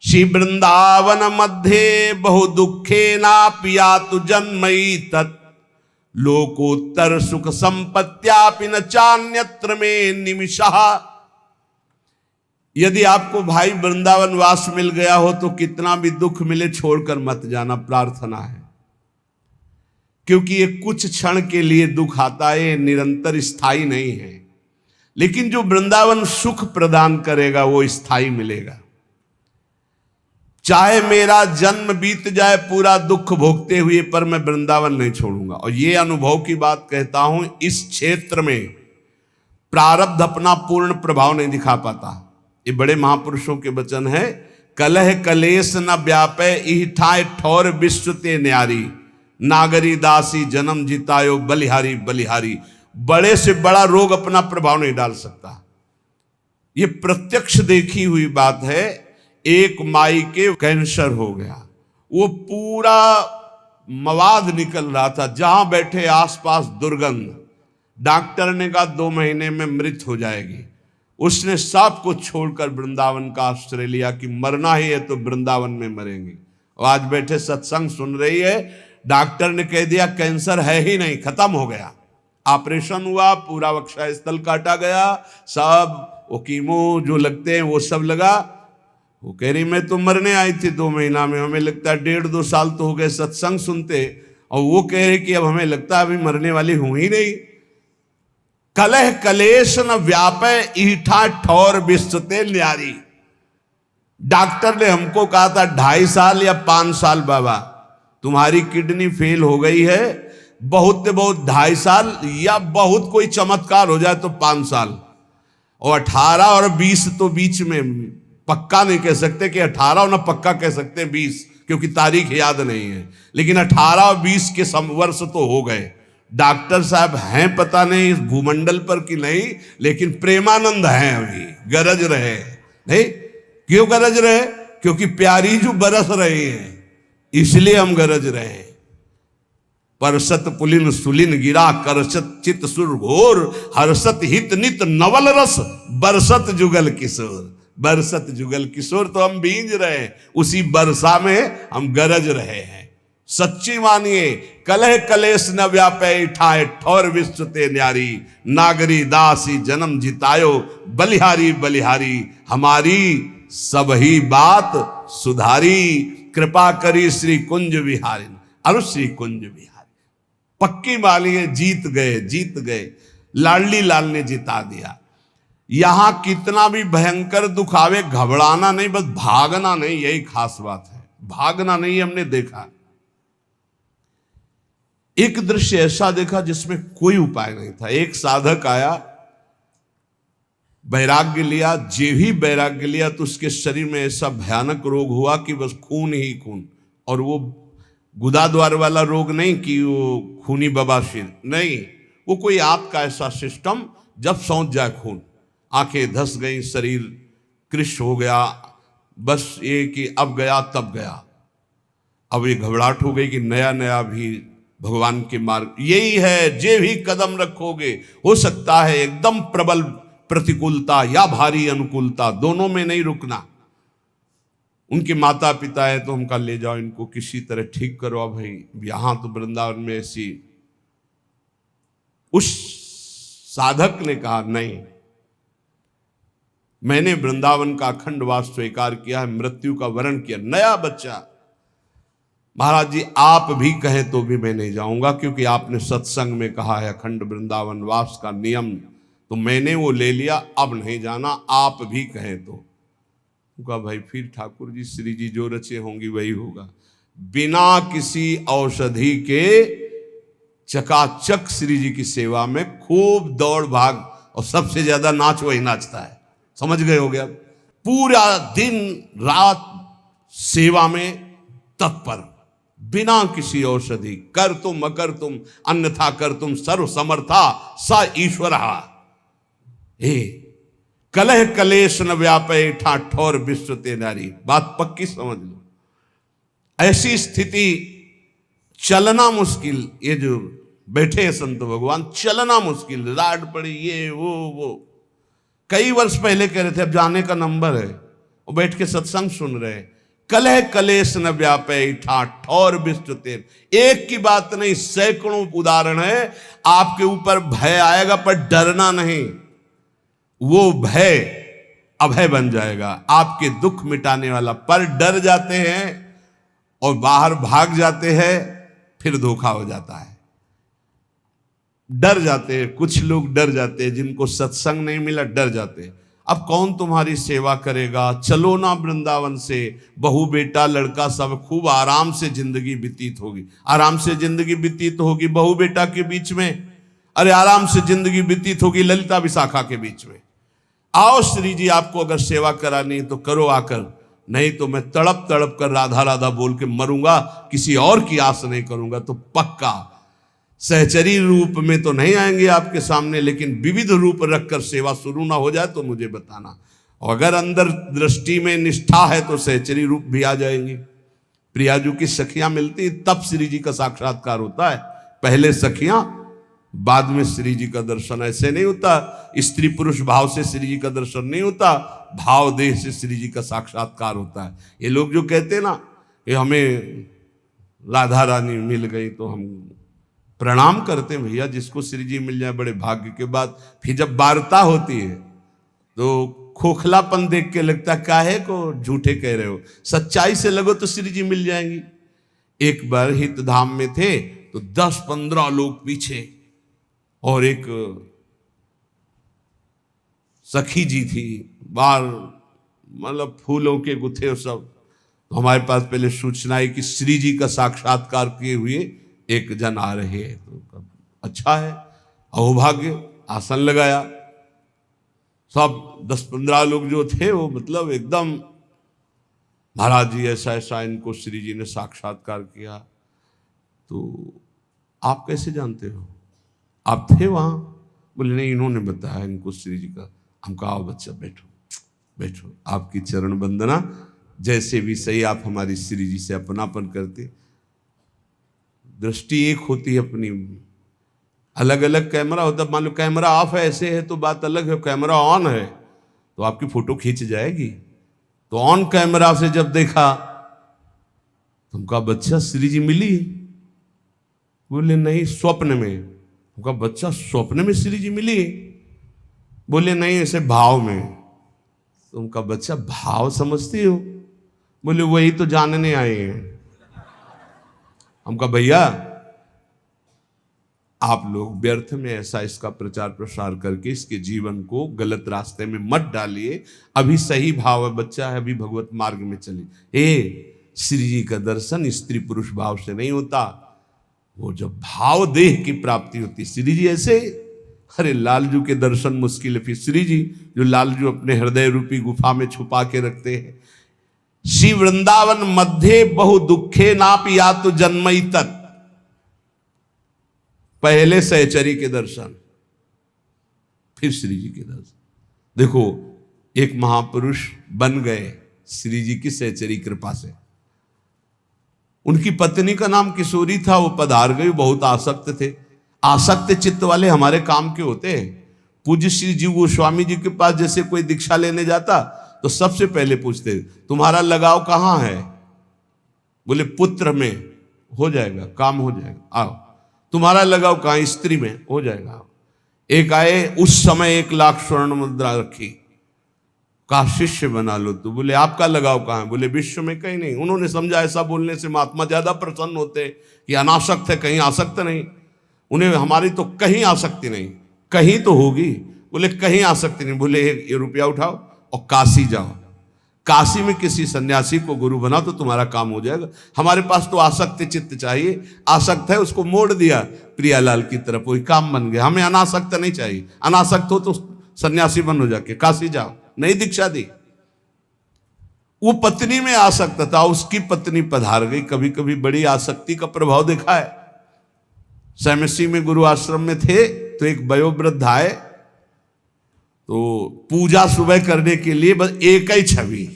श्री वृंदावन मध्य बहु दुखे ना पिया तु जन्मई तत्, लोकोत्तर सुख संपत्त्यापि न चान्यत्र में निमिषः। यदि आपको भाई वृंदावन वास मिल गया हो तो कितना भी दुख मिले छोड़कर मत जाना, प्रार्थना है। क्योंकि ये कुछ क्षण के लिए दुख आता है, निरंतर स्थायी नहीं है। लेकिन जो वृंदावन सुख प्रदान करेगा वो स्थायी मिलेगा। चाहे मेरा जन्म बीत जाए पूरा दुख भोगते हुए, पर मैं वृंदावन नहीं छोड़ूंगा। और ये अनुभव की बात कहता हूं, इस क्षेत्र में प्रारब्ध अपना पूर्ण प्रभाव नहीं दिखा पाता। ये बड़े महापुरुषों के वचन है, कलह कलेश न व्यापे इह ठाए ठौर विश्व ते न्यारी, नागरी दासी जन्म जितायो बलिहारी बलिहारी। बड़े से बड़ा रोग अपना प्रभाव नहीं डाल सकता। ये प्रत्यक्ष देखी हुई बात है। एक माई के कैंसर हो गया, वो पूरा मवाद निकल रहा था, जहां बैठे आसपास दुर्गंध। डॉक्टर ने कहा 2 महीने में मृत हो जाएगी। उसने सब कुछ छोड़कर वृंदावन का आश्रय लिया कि मरना ही है तो वृंदावन में मरेंगे। और आज बैठे सत्संग सुन रही है, डॉक्टर ने कह दिया कैंसर है ही नहीं, खत्म हो गया। ऑपरेशन हुआ, पूरा वक्षा स्थल काटा गया, सब वो कीमो जो लगते हैं वो सब लगा। वो कह रही मैं तो मरने आई थी 2 महीना में, हमें लगता है 1.5-2 साल तो हो गए सत्संग सुनते, और वो कह रहे कि अब हमें लगता है अभी मरने वाली हूं ही नहीं। कलह कलेश न व्यापे ईठा ठौर विश्वते न्यारी। डॉक्टर ने हमको कहा था 2.5 साल या 5 साल बाबा तुम्हारी किडनी फेल हो गई है, बहुत 2.5 साल, या बहुत कोई चमत्कार हो जाए तो 5 साल। और 18 और 20 तो बीच में, पक्का नहीं कह सकते कि 18 और ना पक्का कह सकते 20, क्योंकि तारीख याद नहीं है, लेकिन 18 और 20 के वर्ष तो हो गए। डॉक्टर साहब हैं पता नहीं इस भूमंडल पर कि नहीं, लेकिन प्रेमानंद हैं अभी, गरज रहे नहीं। क्यों गरज रहे? क्योंकि प्यारी जो बरस रही है, इसलिए हम गरज रहे हैं। परसत पुलिन सुलिन गिरा करसत चित सुर घोर हर्षत हित नित नवल रस बरसत जुगल किशोर। बरसत जुगल किशोर तो हम भींज रहे हैं, उसी बरसा में हम गरज रहे हैं। सच्ची मानिए कलह कलेश न व्यापे ठाए ठौर विश्व ते न्यारी नागरी दासी जन्म जितायो बलिहारी बलिहारी हमारी सब ही बात सुधारी कृपा करी श्री कुंज विहारी अरु श्री कुंज विहारी। पक्की मानिए जीत गए जीत गए, लाडली लाल ने जिता दिया। यहां कितना भी भयंकर दुख आवे घबराना नहीं, बस भागना नहीं, यही खास बात है। भागना नहीं। हमने देखा एक दृश्य ऐसा देखा जिसमें कोई उपाय नहीं था। एक साधक आया, वैराग्य लिया, जे भी वैराग्य लिया तो उसके शरीर में ऐसा भयानक रोग हुआ कि बस खून ही खून। और वो गुदाद्वार वाला रोग नहीं कि वो खूनी बवासीर नहीं, वो कोई आंत का ऐसा सिस्टम जब सौंध जाए खून, आंखें धस गई, शरीर कृश हो गया, बस ये कि अब गया तब गया। अब ये घबराहट हो गई कि नया नया भी भगवान के मार्ग यही है, जे भी कदम रखोगे हो सकता है एकदम प्रबल प्रतिकूलता या भारी अनुकूलता, दोनों में नहीं रुकना। उनके माता पिता है तो हम कहा ले जाओ इनको किसी तरह ठीक करो। अब भाई यहां तो वृंदावन में ऐसी, उस साधक ने कहा नहीं, मैंने वृंदावन का अखंड वास स्वीकार किया है, मृत्यु का वरण किया, नया बच्चा। महाराज जी आप भी कहें तो भी मैं नहीं जाऊंगा, क्योंकि आपने सत्संग में कहा है अखंड वृंदावन वास का नियम, तो मैंने वो ले लिया, अब नहीं जाना, आप भी कहें तो। कहा भाई फिर ठाकुर जी श्री जी जो रचे होंगी वही होगा। बिना किसी औषधि के चकाचक श्री जी की सेवा में खूब दौड़ भाग, और सबसे ज्यादा नाच वही नाचता है, समझ गए हो गया। पूरा दिन रात सेवा में तत्पर, बिना किसी औषधि, कर तुम अकर तुम अन्यथा कर तुम सर्व समर्था सा ईश्वर। कलह कलेश न व्यापे ठाठौर विश्व ते नारी। बात पक्की समझ लो। ऐसी स्थिति चलना मुश्किल, ये जो बैठे हैं संत भगवान, चलना मुश्किल, राड पड़ी ये वो। कई वर्ष पहले कह रहे थे, अब जाने का नंबर है, वो बैठ के सत्संग सुन रहे हैं। कलह कलेश न व्यापे ठाठौर विश्व ते, एक की बात नहीं सैकड़ों उदाहरण है। आपके ऊपर भय आएगा पर डरना नहीं, वो भय अभय बन जाएगा, आपके दुख मिटाने वाला। पर डर जाते हैं और बाहर भाग जाते हैं, फिर धोखा हो जाता है। डर जाते हैं, कुछ लोग डर जाते हैं, जिनको सत्संग नहीं मिला डर जाते हैं। अब कौन तुम्हारी सेवा करेगा, चलो ना वृंदावन से, बहू बेटा लड़का सब खूब आराम से जिंदगी व्यतीत होगी। आराम से जिंदगी व्यतीत होगी बहू बेटा के बीच में, अरे आराम से जिंदगी व्यतीत होगी ललिता विशाखा के बीच में। आओ श्री जी आपको अगर सेवा करानी तो करो आकर, नहीं तो मैं तड़प तड़प कर राधा राधा बोल के मरूंगा, किसी और की आस नहीं करूंगा। तो पक्का सहचरी रूप में तो नहीं आएंगे आपके सामने, लेकिन विविध रूप रखकर सेवा शुरू ना हो जाए तो मुझे बताना। और अगर अंदर दृष्टि में निष्ठा है तो सहचरी रूप भी आ जाएंगे। प्रियाजू की सखियां मिलती तब श्री जी का साक्षात्कार होता है, पहले सखियां बाद में श्री जी का दर्शन। ऐसे नहीं होता, स्त्री पुरुष भाव से श्री जी का दर्शन नहीं होता, भाव देह से श्री जी का साक्षात्कार होता है। ये लोग जो कहते हैं ना कि हमें राधा रानी मिल गई तो हम प्रणाम करते हैं, भैया जिसको श्री जी मिल जाए बड़े भाग्य के बाद। फिर जब वार्ता होती है तो खोखलापन देख के लगता काहे को झूठे कह रहे हो, सच्चाई से लगो तो श्री जी मिल जाएंगी। एक बार हित धाम में थे तो 10-15 लोग पीछे, और एक सखी जी थी, बार मतलब फूलों के गुथे और सब। तो हमारे पास पहले सूचना है कि श्री जी का साक्षात्कार किए हुए एक जन आ रहे हैं। तो अच्छा है, अहोभाग्य, आसन लगाया। सब 10-15 लोग जो थे वो मतलब एकदम, महाराज जी ऐसा ऐसा इनको श्री जी ने साक्षात्कार किया। तो आप कैसे जानते हो, आप थे वहां? बोले नहीं, इन्होंने बताया इनको श्री जी का। हम कहा आओ बच्चा बैठो बैठो, आपकी चरण वंदना, जैसे भी सही आप हमारी श्री जी से अपनापन करते। दृष्टि एक होती है अपनी, अलग अलग कैमरा होता है। मान लो कैमरा ऑफ है ऐसे है तो बात अलग है, कैमरा ऑन है तो आपकी फोटो खींच जाएगी। तो ऑन कैमरा से जब देखा तुमका बच्चा श्री जी मिली? बोले नहीं स्वप्न में। तुमका बच्चा स्वप्न में श्री जी मिली? बोले नहीं ऐसे भाव में। तुमका बच्चा भाव समझती हो? बोले वही तो जानने आए हैं। हमका भैया आप लोग व्यर्थ में ऐसा इसका प्रचार प्रसार करके इसके जीवन को गलत रास्ते में मत डालिए। अभी सही भाव है, बच्चा है, अभी भगवत मार्ग में चलिए। श्री जी का दर्शन स्त्री पुरुष भाव से नहीं होता, वो जब भाव देह की प्राप्ति होती। श्री जी ऐसे, अरे लालजू के दर्शन मुश्किल है, फिर श्री जी जो लालजू अपने हृदय रूपी गुफा में छुपा के रखते हैं। श्री वृंदावन मध्य बहु दुखे नापि या तो जन्मई तत्। पहले सहचरी के दर्शन, फिर श्री जी के दर्शन। देखो एक महापुरुष बन गए श्री जी की सहचरी कृपा से। उनकी पत्नी का नाम किशोरी था, वो पधार गई, बहुत आसक्त थे। आसक्त चित्त वाले हमारे काम के होते हैं। पूज्य श्री जी गोस्वामी जी के पास जैसे कोई दीक्षा लेने जाता तो सबसे पहले पूछते तुम्हारा लगाव कहाँ है? बोले पुत्र में, हो जाएगा, काम हो जाएगा, आओ। तुम्हारा लगाव कहाँ? स्त्री में, हो जाएगा। एक आए, उस समय 1 लाख स्वर्ण मुद्रा रखी, कहा शिष्य बना लो। तो बोले आपका लगाव कहाँ है? बोले विश्व में कहीं नहीं। उन्होंने समझा ऐसा बोलने से महात्मा ज्यादा प्रसन्न होते कि अनासक्त है, कहीं आसक्त नहीं। उन्हें हमारी तो कहीं आसक्ति नहीं, कहीं तो होगी। बोले कहीं आसक्ति नहीं। बोले ये रुपया उठाओ और काशी जाओ, काशी में किसी सन्यासी को गुरु बना तो तुम्हारा काम हो जाएगा। हमारे पास तो आसक्त चित्त चाहिए, आसक्त है उसको मोड़ दिया प्रियालाल की तरफ, वही काम बन गया। हमें अनासक्त नहीं चाहिए, अनासक्त हो तो सन्यासी बनो, जाके काशी जाओ। नहीं दीक्षा दी। वो पत्नी में आसक्त था, उसकी पत्नी पधार गई। कभी कभी बड़ी आसक्ति का प्रभाव देखा है। सैमसी में गुरु आश्रम में थे तो एक वयोवृद्ध आए, तो पूजा सुबह करने के लिए बस एक ही छवि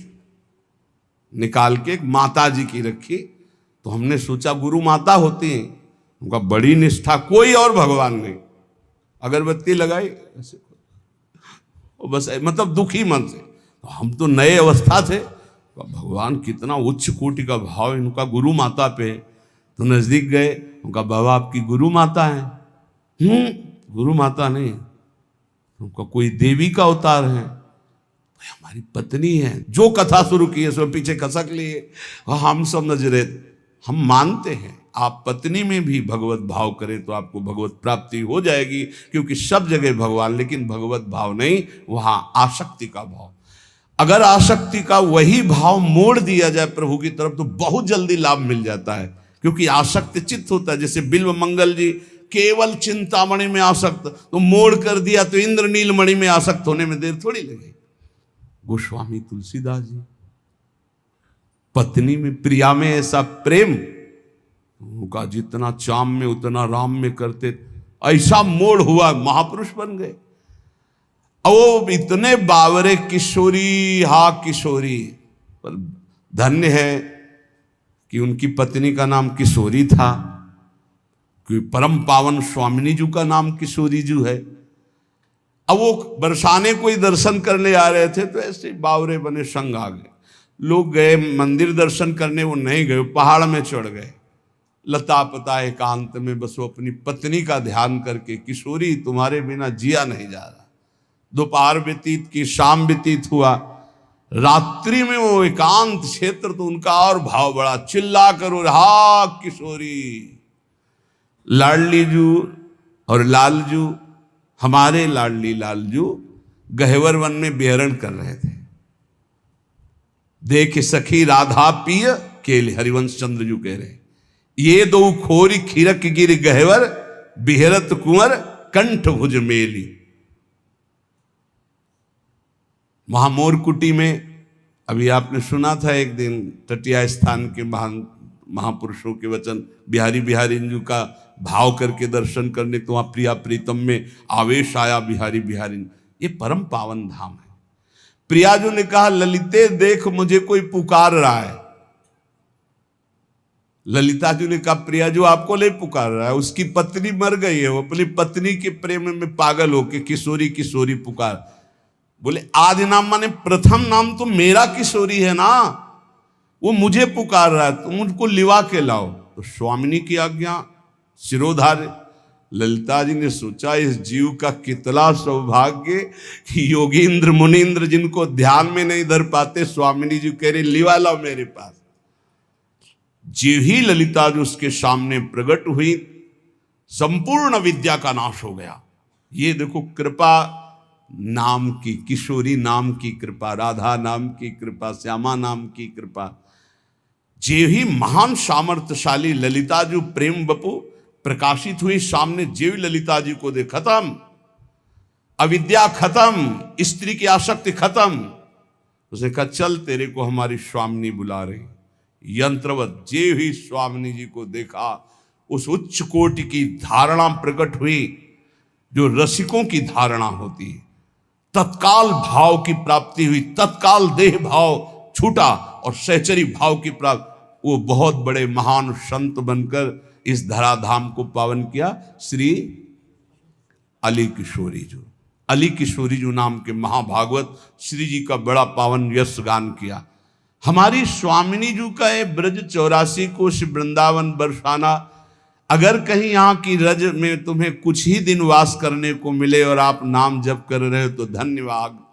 निकाल के एक माता जी की रखी। तो हमने सोचा गुरु माता होती हैं, उनका बड़ी निष्ठा, कोई और भगवान नहीं। अगरबत्ती लगाई ऐसे, बस मतलब दुखी मन से। तो हम तो नए अवस्था थे, तो भगवान कितना उच्च कोटि का भाव इनका गुरु माता पे। तो नजदीक गए, उनका बाबा आपकी गुरु माता है? गुरु माता नहीं, उनका कोई देवी का अवतार है। हमारी पत्नी है। जो कथा शुरू की है सो पीछे खसक लिए। हम समझ रहे, हम मानते हैं आप पत्नी में भी भगवत भाव करें तो आपको भगवत प्राप्ति हो जाएगी, क्योंकि सब जगह भगवान, लेकिन भगवत भाव नहीं, वहां आसक्ति का भाव। अगर आसक्ति का वही भाव मोड़ दिया जाए प्रभु की तरफ तो बहुत जल्दी लाभ मिल जाता है, क्योंकि आसक्त चित्त होता है। जैसे बिल्व मंगल जी केवल चिंतामणि में आसक्त, तो मोड़ कर दिया तो इंद्रनील मणि में आसक्त होने में देर थोड़ी लगी। गोस्वामी तुलसीदास जी पत्नी में, प्रिया में ऐसा प्रेम, उनका जितना चाम में उतना राम में करते, ऐसा मोड़ हुआ, महापुरुष बन गए। वो इतने बावरे किशोरी, हा किशोरी, पर धन्य है कि उनकी पत्नी का नाम किशोरी था, कि परम पावन स्वामिनी जी का नाम किशोरी जी है। अब वो बरसाने कोई दर्शन करने आ रहे थे तो ऐसे बावरे बने संग आ गए। लोग गए मंदिर दर्शन करने, वो नहीं गए, पहाड़ में चढ़ गए। लता पता एकांत में बस वो अपनी पत्नी का ध्यान करके, किशोरी तुम्हारे बिना जिया नहीं जा रहा। दोपहर व्यतीत की, शाम व्यतीत हुआ, रात्रि में वो एकांत क्षेत्र, तो उनका और भाव बड़ा, चिल्ला करो हा किशोरी। लाडली जू और लालजू, हमारे लाडली लालजू गहवर वन में विहरण कर रहे थे। देख सखी राधा पिय केले, हरिवंश चंद्र जू कह रहे, ये दो खोरी खीरक गिर गहवर, बिहरत कुंवर कंठ भुज मेली। महामोर कुटी में अभी आपने सुना था एक दिन, तटिया स्थान के महान महापुरुषों के वचन, बिहारी बिहारिन का भाव करके दर्शन करने, तो वहां प्रिया प्रीतम में आवेश आया बिहारी बिहारिन। ये परम पावन धाम है। प्रियाजू ने कहा ललिते देख मुझे कोई पुकार रहा है। ललिता जी ने कहा प्रियाजू आपको नहीं पुकार रहा है, उसकी पत्नी मर गई है, वो अपनी पत्नी के प्रेम में पागल होके किशोरी किशोरी पुकार। बोले आदि नाम माने प्रथम नाम तो मेरा किशोरी है ना, वो मुझे पुकार रहा है, तुम उनको लिवा के लाओ। तो स्वामिनी की आज्ञा सिरोधार्य। ललिता जी ने सोचा इस जीव का कितना सौभाग्य कि योगींद्र मुनींद्र जिनको ध्यान में नहीं धर पाते, स्वामिनी जी कह रहे लिवा लाओ मेरे पास। जीव ही ललिता जी उसके सामने प्रकट हुई, संपूर्ण विद्या का नाश हो गया। ये देखो कृपा नाम की, किशोरी नाम की कृपा, राधा नाम की कृपा, श्यामा नाम की कृपा। जे ही महान सामर्थ्यशाली ललिता जी प्रेम बपू प्रकाशित हुई सामने, जेव ललिता जी को दे खत्म, अविद्या खत्म, स्त्री की आसक्ति खत्म। उसने कहा चल तेरे को हमारी स्वामिनी बुला रही। यंत्रवत जेव ही स्वामिनी जी को देखा, उस उच्च कोटि की धारणा प्रकट हुई जो रसिकों की धारणा होती है। तत्काल भाव की प्राप्ति हुई, तत्काल देह भाव छूटा और सहचरी भाव की प्राप्ति। वो बहुत बड़े महान संत बनकर इस धराधाम को पावन किया। श्री अली किशोरी जो, अली किशोरी जो नाम के महाभागवत श्री जी का बड़ा पावन यश गान किया। हमारी स्वामिनी जी का ये ब्रज 84 कोश वृंदावन बरसाना, अगर कहीं यहाँ की रज में तुम्हें कुछ ही दिन वास करने को मिले और आप नाम जप कर रहे हो तो धन्यवाद।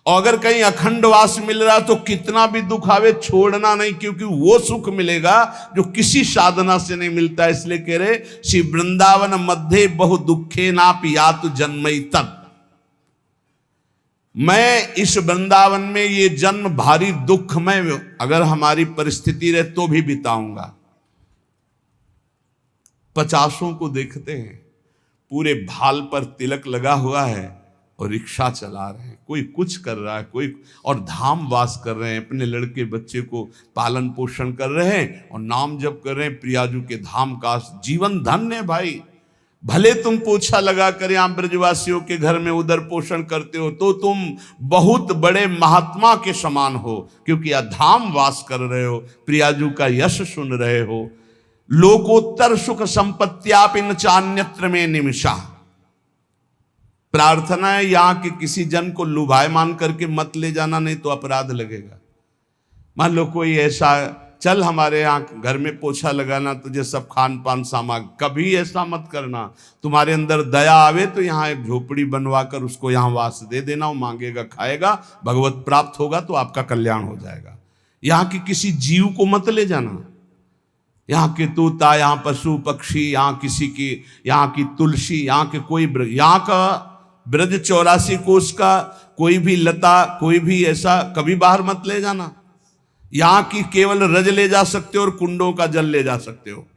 और अगर कहीं अखंड वास मिल रहा तो कितना भी दुख आवे छोड़ना नहीं, क्योंकि वो सुख मिलेगा जो किसी साधना से नहीं मिलता। इसलिए कह रहे श्री वृंदावन मध्य बहु दुखे नापि यातु जन्मई तत्। मैं इस वृंदावन में ये जन्म भारी दुख में अगर हमारी परिस्थिति रहे तो भी बिताऊंगा। 50 को देखते हैं पूरे भाल पर तिलक लगा हुआ है और रिक्शा चला रहे हैं, कोई कुछ कर रहा है, कोई और धाम वास कर रहे हैं, अपने लड़के बच्चे को पालन पोषण कर रहे हैं और नाम जप कर रहे हैं प्रियाजू के धाम का। जीवन धन्य है भाई। भले तुम पोछा लगा कर यहाँ ब्रजवासियों के घर में उधर पोषण करते हो तो तुम बहुत बड़े महात्मा के समान हो, क्योंकि यह धाम वास कर रहे हो, प्रियाजू का यश सुन रहे हो। लोकोत्तर सुख संपत्त्यापिन चान्यत्र में निमिषा। प्रार्थना है यहाँ के किसी जन को लुभायमान करके मत ले जाना, नहीं तो अपराध लगेगा। मान लो कोई ऐसा, चल हमारे यहाँ घर में पोछा लगाना, तुझे सब खान पान सामान, कभी ऐसा मत करना। तुम्हारे अंदर दया आवे तो यहाँ एक झोपड़ी बनवा कर उसको यहाँ वास दे देना, वो मांगेगा खाएगा, भगवत प्राप्त होगा तो आपका कल्याण हो जाएगा। यहाँ के किसी जीव को मत ले जाना, यहाँ के तोता, यहाँ पशु पक्षी, यहाँ किसी की, यहाँ की तुलसी, यहाँ के कोई, यहाँ का ब्रज 84 कोश का कोई भी लता, कोई भी ऐसा कभी बाहर मत ले जाना। यहाँ की केवल रज ले जा सकते हो और कुंडों का जल ले जा सकते हो,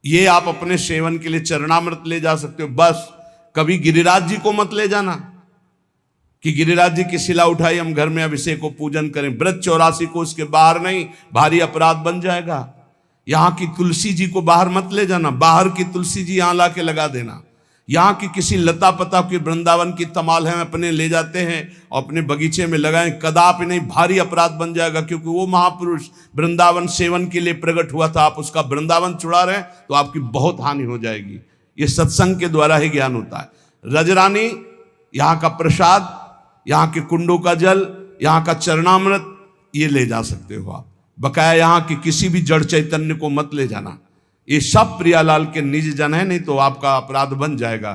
ये आप अपने सेवन के लिए चरणामृत ले जा सकते हो बस। कभी गिरिराज जी को मत ले जाना कि गिरिराज जी की शिला उठाई हम घर में अभिषेक को पूजन करें। ब्रज 84 कोश के बाहर नहीं, भारी अपराध बन जाएगा। यहाँ की तुलसी जी को बाहर मत ले जाना, बाहर की तुलसी जी यहाँ ला के लगा देना। यहाँ की किसी लता पता की वृंदावन की तमाल है अपने ले जाते हैं और अपने बगीचे में लगाएं, कदापि नहीं, भारी अपराध बन जाएगा। क्योंकि वो महापुरुष वृंदावन सेवन के लिए प्रकट हुआ था, आप उसका वृंदावन चुरा रहे हैं तो आपकी बहुत हानि हो जाएगी। ये सत्संग के द्वारा ही ज्ञान होता है। रजरानी, यहाँ का प्रसाद, यहाँ के कुंडों का जल, यहाँ का चरणामृत, ये ले जा सकते हो आप। बकाया यहाँ के किसी भी जड़ चैतन्य को मत ले जाना। ये सब प्रियालाल के निज जन है, नहीं तो आपका अपराध बन जाएगा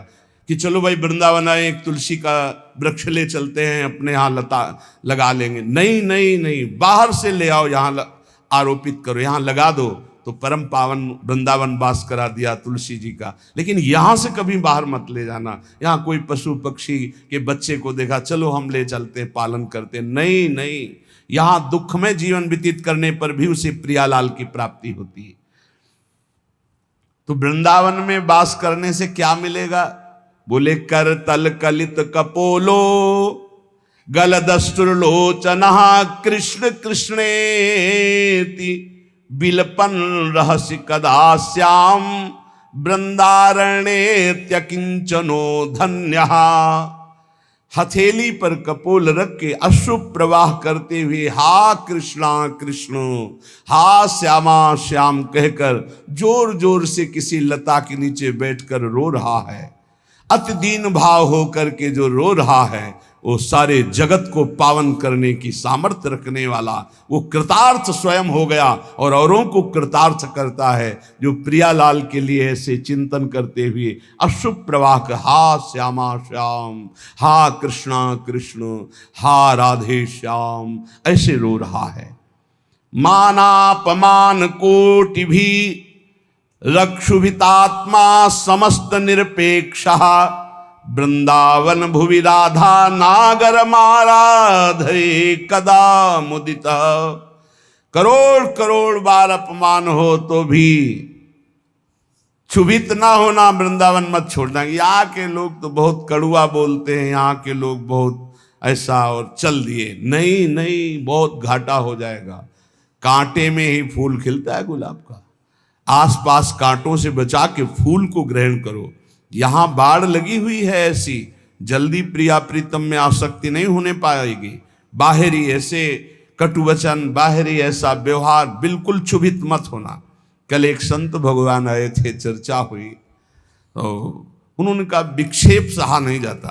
कि चलो भाई वृंदावन आए, एक तुलसी का वृक्ष ले चलते हैं, अपने यहाँ लता लगा लेंगे। नहीं नहीं नहीं, बाहर से ले आओ, यहाँ आरोपित करो, यहाँ लगा दो तो परम पावन वृंदावन वास करा दिया तुलसी जी का। लेकिन यहाँ से कभी बाहर मत ले जाना। यहाँ कोई पशु पक्षी के बच्चे को देखा, चलो हम ले चलते हैं, पालन करते हैं, नहीं नहीं। यहाँ दुख में जीवन व्यतीत करने पर भी उसे प्रियालाल की प्राप्ति होती है। तो वृंदावन में वास करने से क्या मिलेगा? बोले कर तल कलित कपोलो गलदस्तुर्लोचनः कृष्ण कृष्णेति बिलपन रहस्य कदा श्याम वृंदारण्येत्यकिंचनो धन्यः। हथेली पर कपोल रख के अश्रु प्रवाह करते हुए हा कृष्णा कृष्ण, हा श्यामा श्याम कहकर जोर जोर से किसी लता के नीचे बैठकर रो रहा है। अति दीन भाव होकर के जो रो रहा है वो सारे जगत को पावन करने की सामर्थ्य रखने वाला, वो कृतार्थ स्वयं हो गया और औरों को कृतार्थ करता है। जो प्रियालाल के लिए ऐसे चिंतन करते हुए अशुभ प्रवाह हा श्यामा श्याम, हा कृष्णा कृष्ण, हा राधे श्याम ऐसे रो रहा है। मानापमान कोटि भी रक्षुभितात्मा समस्त निरपेक्षः, वृंदावन भुवि राधा नागर माराधे कदा मुदित। करोड़ करोड़ बार अपमान हो तो भी क्षुभित ना होना, वृंदावन मत छोड़ना। यहाँ के लोग तो बहुत कड़ुआ बोलते हैं, यहाँ के लोग बहुत ऐसा, और चल दिए। नहीं नहीं, बहुत घाटा हो जाएगा। कांटे में ही फूल खिलता है गुलाब का, आसपास कांटों से बचा के फूल को ग्रहण करो। यहां बाढ़ लगी हुई है ऐसी, जल्दी प्रिया प्रीतम में आसक्ति नहीं होने पाएगी। बाहरी ऐसे कटुवचन, बाहरी ऐसा व्यवहार, बिल्कुल क्षुभित मत होना। कल एक संत भगवान आए थे, चर्चा हुई तो उन्होंने कहा विक्षेप सहा नहीं जाता।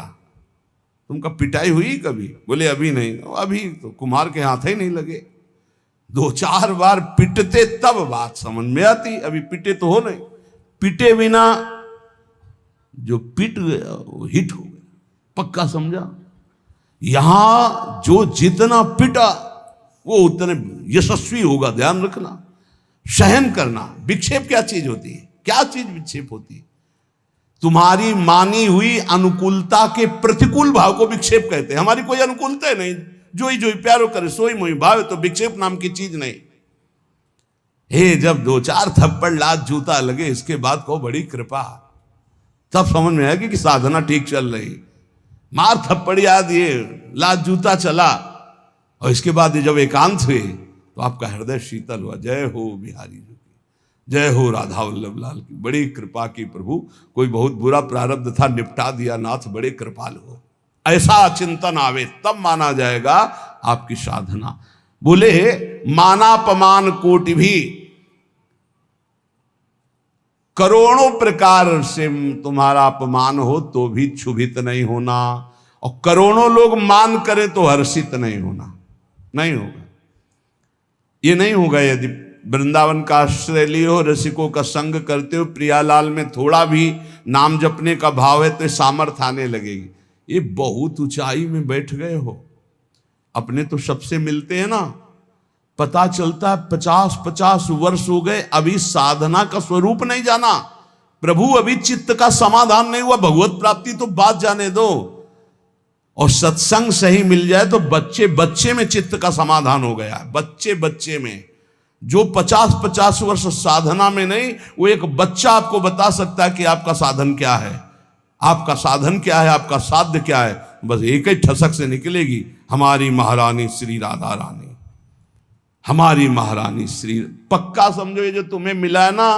तुमका पिटाई हुई कभी? बोले अभी नहीं। अभी तो कुमार के हाथ ही नहीं लगे, 2-4 बार पिटते तब बात समझ में आती। अभी पिटे तो हो नहीं, पिटे बिना जो पिट गया वो हिट हो गया, पक्का समझा। यहां जो जितना पिटा वो उतने यशस्वी होगा, ध्यान रखना। सहन करना, विक्षेप क्या चीज होती है? क्या चीज विक्षेप होती है? तुम्हारी मानी हुई अनुकूलता के प्रतिकूल भाव को विक्षेप कहते हैं। हमारी कोई अनुकूलता नहीं, जो ही प्यारो करे सोई मोई भाव, तो विक्षेप नाम की चीज नहीं। हे जब 2-4 थप्पड़ लात जूता लगे, इसके बाद को बड़ी कृपा, तब समझ में आएगी कि साधना ठीक चल रही। मार थप्पड़ याद, ये लात जूता चला, और इसके बाद जब एकांत हुए तो आपका हृदय शीतल हुआ। जय हो बिहारी जी की, जय हो राधा वल्लभ लाल की। बड़ी कृपा की प्रभु, कोई बहुत बुरा प्रारब्ध था, निपटा दिया नाथ, बड़े कृपालु हो। ऐसा चिंतन आवे तब माना जाएगा आपकी साधना। बोले मानापमान कोटि भी, करोड़ों प्रकार से तुम्हारा अपमान हो तो भी क्षुभित नहीं होना, और करोड़ों लोग मान करें तो हर्षित नहीं होना। नहीं होगा, ये नहीं होगा। यदि वृंदावन का आश्रय लिए हो, रसिकों का संग करते हो, प्रियालाल में थोड़ा भी नाम जपने का भाव है तो सामर्थ्य आने लगेगी। ये बहुत ऊंचाई में बैठ गए हो, अपने तो सबसे मिलते हैं ना, पता चलता है 50-50 वर्ष हो गए, अभी साधना का स्वरूप नहीं जाना। प्रभु अभी चित्त का समाधान नहीं हुआ, भगवत प्राप्ति तो बात जाने दो। और सत्संग सही मिल जाए तो बच्चे बच्चे में चित्त का समाधान हो गया। बच्चे बच्चे में, जो 50-50 वर्ष साधना में नहीं, वो एक बच्चा आपको बता सकता है कि आपका साधन क्या है, आपका साधन क्या है, आपका साध्य क्या है। बस एक ही ठसक से निकलेगी, हमारी महारानी श्री राधा रानी, हमारी महारानी श्री। पक्का समझो, ये जो तुम्हें मिला है ना,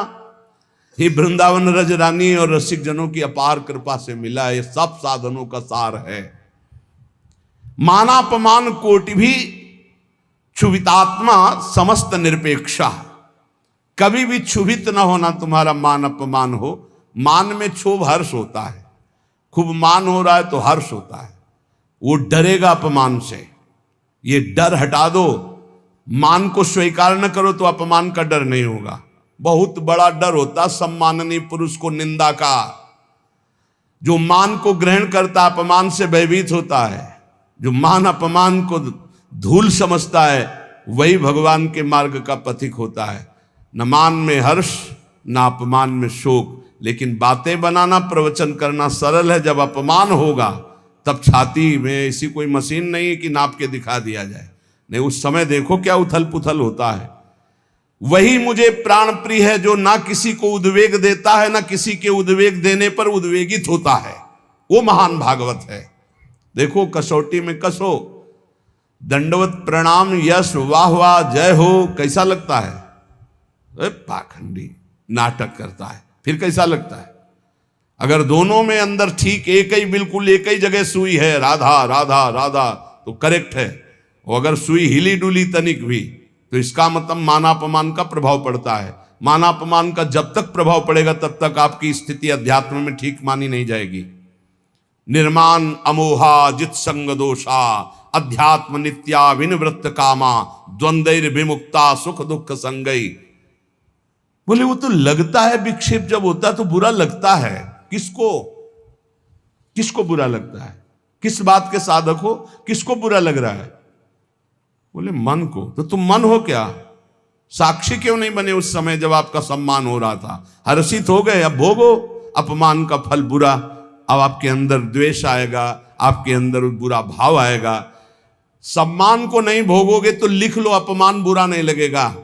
ये वृंदावन रज रानी और रसिक जनों की अपार कृपा से मिला है। ये सब साधनों का सार है। मानापमान कोटि भी क्षुभितात्मा समस्त निरपेक्षा, कभी भी क्षुभित न होना। तुम्हारा मान अपमान हो, मान में क्षोभ हर्ष होता है, खूब मान हो रहा है तो हर्ष होता है, वो डरेगा अपमान से। ये डर हटा दो, मान को स्वीकार न करो तो अपमान का डर नहीं होगा। बहुत बड़ा डर होता सम्माननीय पुरुष को निंदा का। जो मान को ग्रहण करता अपमान से भयभीत होता है। जो मान अपमान को धूल समझता है वही भगवान के मार्ग का पथिक होता है। न मान में हर्ष, न अपमान में शोक। लेकिन बातें बनाना, प्रवचन करना सरल है, जब अपमान होगा तब छाती में ऐसी कोई मशीन नहीं है कि नाप के दिखा दिया जाए। नहीं, उस समय देखो क्या उथल पुथल होता है। वही मुझे प्राण प्रिय है जो ना किसी को उद्वेग देता है, ना किसी के उद्वेग देने पर उद्वेगित होता है। वो महान भागवत है। देखो कसौटी में कसो, दंडवत प्रणाम यश वाह वाह जय हो, कैसा लगता है? पाखंडी नाटक करता है, फिर कैसा लगता है? अगर दोनों में अंदर ठीक एक ही बिल्कुल एक ही जगह सुई है, राधा राधा राधा, तो करेक्ट है। और अगर सुई हिली डुली तनिक भी, तो इसका मतलब मानापमान का प्रभाव पड़ता है। मानापमान का जब तक प्रभाव पड़ेगा तब तक आपकी स्थिति अध्यात्म में ठीक मानी नहीं जाएगी। निर्माण अमोहा जित संग दोषा अध्यात्म नित्या विनिवृत्त कामा द्वंद्वैर विमुक्ता सुख दुख संगई। बोले वो तो लगता है विक्षेप जब होता है तो बुरा लगता है। किसको बुरा लगता है? किस बात के साधक हो, किसको बुरा लग रहा है? बोले मन को। तो तुम मन हो क्या? साक्षी क्यों नहीं बने उस समय जब आपका सम्मान हो रहा था? हर्षित हो गए, अब भोगो अपमान का फल बुरा। अब आपके अंदर द्वेष आएगा, आपके अंदर बुरा भाव आएगा। सम्मान को नहीं भोगोगे तो लिख लो, अपमान बुरा नहीं लगेगा।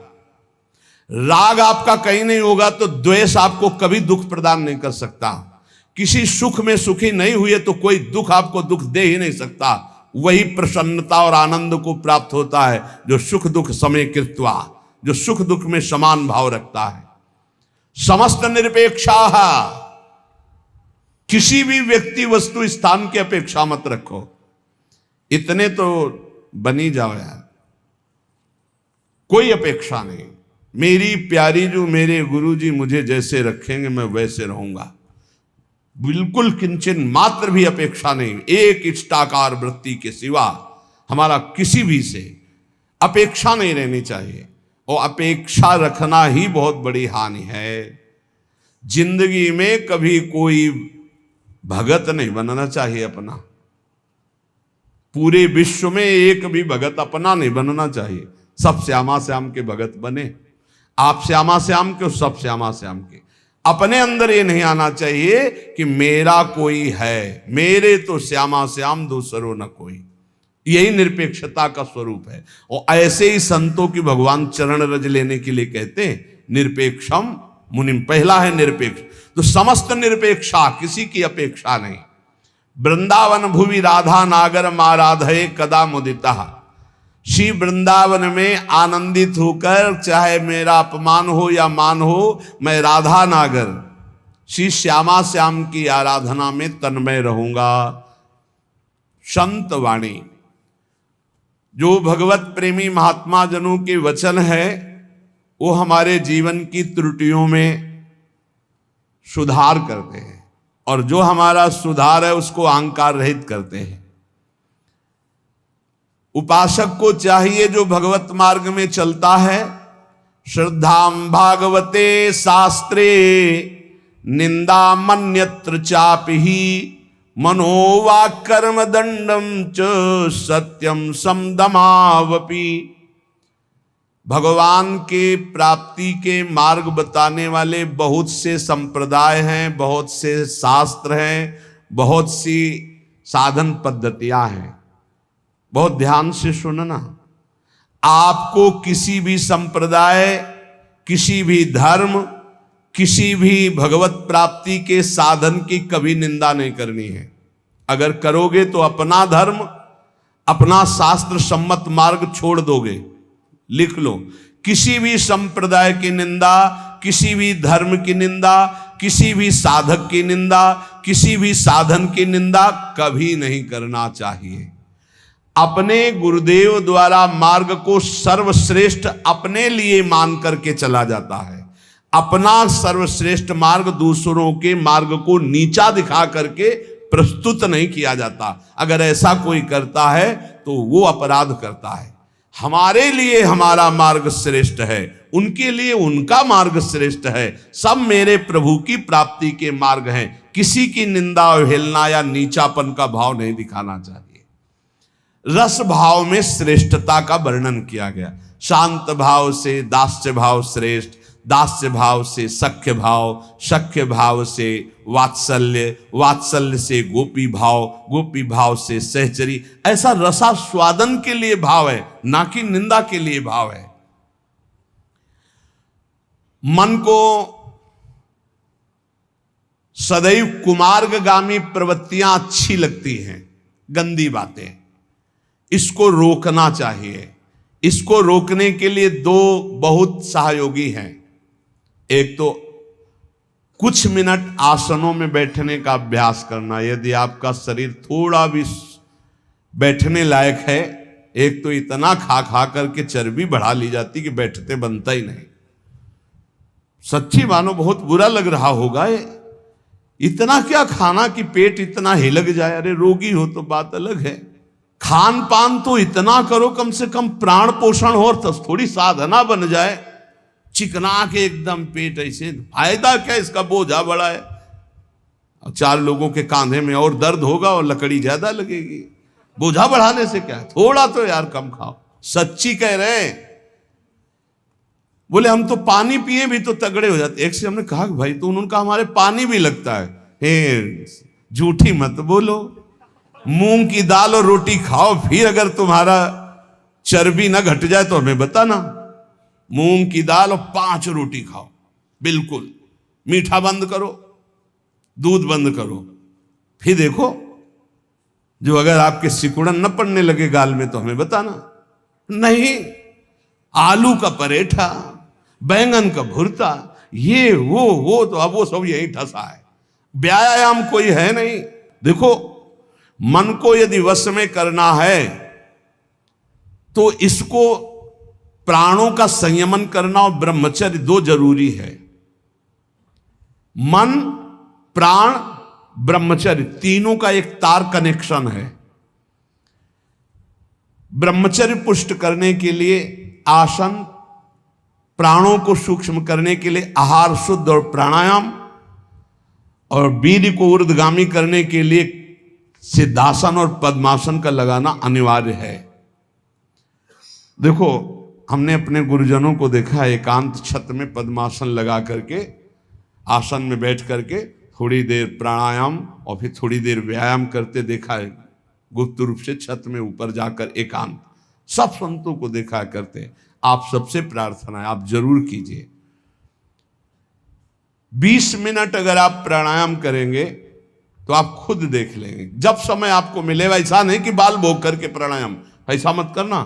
राग आपका कहीं नहीं होगा तो द्वेष आपको कभी दुख प्रदान नहीं कर सकता। किसी सुख में सुखी नहीं हुए तो कोई दुख आपको दुख दे ही नहीं सकता। वही प्रसन्नता और आनंद को प्राप्त होता है जो सुख दुख समय कृत्वा, जो सुख दुख में समान भाव रखता है। समस्त निरपेक्षा, किसी भी व्यक्ति वस्तु स्थान की अपेक्षा मत रखो। इतने तो बनी जाओ यार, कोई अपेक्षा नहीं। मेरी प्यारी जो मेरे गुरुजी मुझे जैसे रखेंगे मैं वैसे रहूंगा, बिल्कुल किंचन मात्र भी अपेक्षा नहीं। एक इष्टाकार वृत्ति के सिवा हमारा किसी भी से अपेक्षा नहीं रहनी चाहिए। और अपेक्षा रखना ही बहुत बड़ी हानि है। जिंदगी में कभी कोई भगत नहीं बनना चाहिए अपना। पूरे विश्व में एक भी भगत अपना नहीं बनना चाहिए। सब श्यामा श्याम के भगत बने, आप श्यामा श्याम के, सब श्यामा श्याम के। अपने अंदर ये नहीं आना चाहिए कि मेरा कोई है, मेरे तो श्यामा श्याम दूसरो न कोई। यही निरपेक्षता का स्वरूप है। और ऐसे ही संतों की भगवान चरण रज लेने के लिए कहते हैं निरपेक्षम मुनिम। पहला है निरपेक्ष, तो समस्त निरपेक्षा, किसी की अपेक्षा नहीं। वृंदावन भुवि राधा नागर माराधये कदा मुदिता। श्री वृंदावन में आनंदित होकर, चाहे मेरा अपमान हो या मान हो, मैं राधा नागर श्री श्यामा श्याम की आराधना में तन्मय रहूंगा। संत वाणी, जो भगवत प्रेमी महात्मा जनों के वचन है, वो हमारे जीवन की त्रुटियों में सुधार करते हैं, और जो हमारा सुधार है उसको अहंकार रहित करते हैं। उपासक को चाहिए जो भगवत मार्ग में चलता है, श्रद्धाम भागवते शास्त्रे निंदा मन्यत्र चापि मनोवाक् कर्म दंडम च सत्यम समदमावपि। भगवान के प्राप्ति के मार्ग बताने वाले बहुत से संप्रदाय हैं, बहुत से शास्त्र हैं, बहुत सी साधन पद्धतियां हैं। बहुत ध्यान से सुनना। आपको किसी भी संप्रदाय, किसी भी धर्म, किसी भी भगवत प्राप्ति के साधन की कभी निंदा नहीं करनी है। अगर करोगे तो अपना धर्म, अपना शास्त्र सम्मत मार्ग छोड़ दोगे। लिख लो, किसी भी संप्रदाय की निंदा, किसी भी धर्म की निंदा, किसी भी साधक की निंदा, किसी भी साधन की निंदा कभी नहीं करना चाहिए। अपने गुरुदेव द्वारा मार्ग को सर्वश्रेष्ठ अपने लिए मान करके चला जाता है। अपना सर्वश्रेष्ठ मार्ग दूसरों के मार्ग को नीचा दिखा करके प्रस्तुत नहीं किया जाता। अगर ऐसा कोई करता है तो वो अपराध करता है। हमारे लिए हमारा मार्ग श्रेष्ठ है, उनके लिए उनका मार्ग श्रेष्ठ है। सब मेरे प्रभु की प्राप्ति के मार्ग हैं। किसी की निंदा, अवहेलना या नीचापन का भाव नहीं दिखाना चाहिए। रस भाव में श्रेष्ठता का वर्णन किया गया। शांत भाव से दास्य भाव श्रेष्ठ, दास्य भाव से सख्य भाव, सख्य भाव से वात्सल्य, वात्सल्य से गोपी भाव, गोपी भाव से सहचरी। ऐसा रसास्वादन के लिए भाव है, ना कि निंदा के लिए भाव है। मन को सदैव कुमार्गगामी प्रवृत्तियां अच्छी लगती हैं, गंदी बातें। इसको रोकना चाहिए। इसको रोकने के लिए दो बहुत सहयोगी हैं। एक तो कुछ मिनट आसनों में बैठने का अभ्यास करना। यदि आपका शरीर थोड़ा भी बैठने लायक है, एक तो इतना खा खा करके चर्बी बढ़ा ली जाती कि बैठते बनता ही नहीं। सच्ची मानो बहुत बुरा लग रहा होगा ये, इतना क्या खाना कि पेट इतना हिलक जाए। अरे रोगी हो तो बात अलग है, खान पान तो इतना करो कम से कम प्राण पोषण हो, और थोड़ी साधना बन जाए। चिकना के एकदम पेट ऐसे, फायदा क्या, इसका बोझा बड़ा है। 4 लोगों के कांधे में और दर्द होगा और लकड़ी ज्यादा लगेगी। बोझा बढ़ाने से क्या है, थोड़ा तो यार कम खाओ। सच्ची कह रहे हैं। बोले हम तो पानी पिए भी तो तगड़े हो जाते। एक से हमने कहा भाई, तो उन्होंने कहा हमारे पानी भी लगता है। हे झूठी मत बोलो, मूंग की दाल और रोटी खाओ, फिर अगर तुम्हारा चर्बी ना घट जाए तो हमें बताना। मूंग की दाल और 5 रोटी खाओ, बिल्कुल। मीठा बंद करो, दूध बंद करो, फिर देखो जो अगर आपके सिकुड़न न पड़ने लगे गाल में तो हमें बताना। नहीं, आलू का परेठा, बैंगन का भुर्ता, ये वो तो अब वो सब यही ठसा है। व्यायाम कोई है नहीं। देखो, मन को यदि वश में करना है तो इसको प्राणों का संयमन करना और ब्रह्मचर्य 2 जरूरी है। मन, प्राण, ब्रह्मचर्य तीनों का एक तार कनेक्शन है। ब्रह्मचर्य पुष्ट करने के लिए आसन, प्राणों को सूक्ष्म करने के लिए आहार शुद्ध और प्राणायाम, और वीर्य को ऊर्ध्वगामी करने के लिए सिद्धासन और पद्मासन का लगाना अनिवार्य है। देखो, हमने अपने गुरुजनों को देखा एकांत छत में पद्मासन लगा करके, आसन में बैठ करके थोड़ी देर प्राणायाम और फिर थोड़ी देर व्यायाम करते देखा है। गुप्त रूप से छत में ऊपर जाकर एकांत, सब संतों को देखा करते। आप सबसे प्रार्थना है, आप जरूर कीजिए। 20 मिनट अगर आप प्राणायाम करेंगे तो आप खुद देख लेंगे। जब समय आपको मिले, ऐसा नहीं कि बाल भोग करके प्राणायाम, ऐसा मत करना।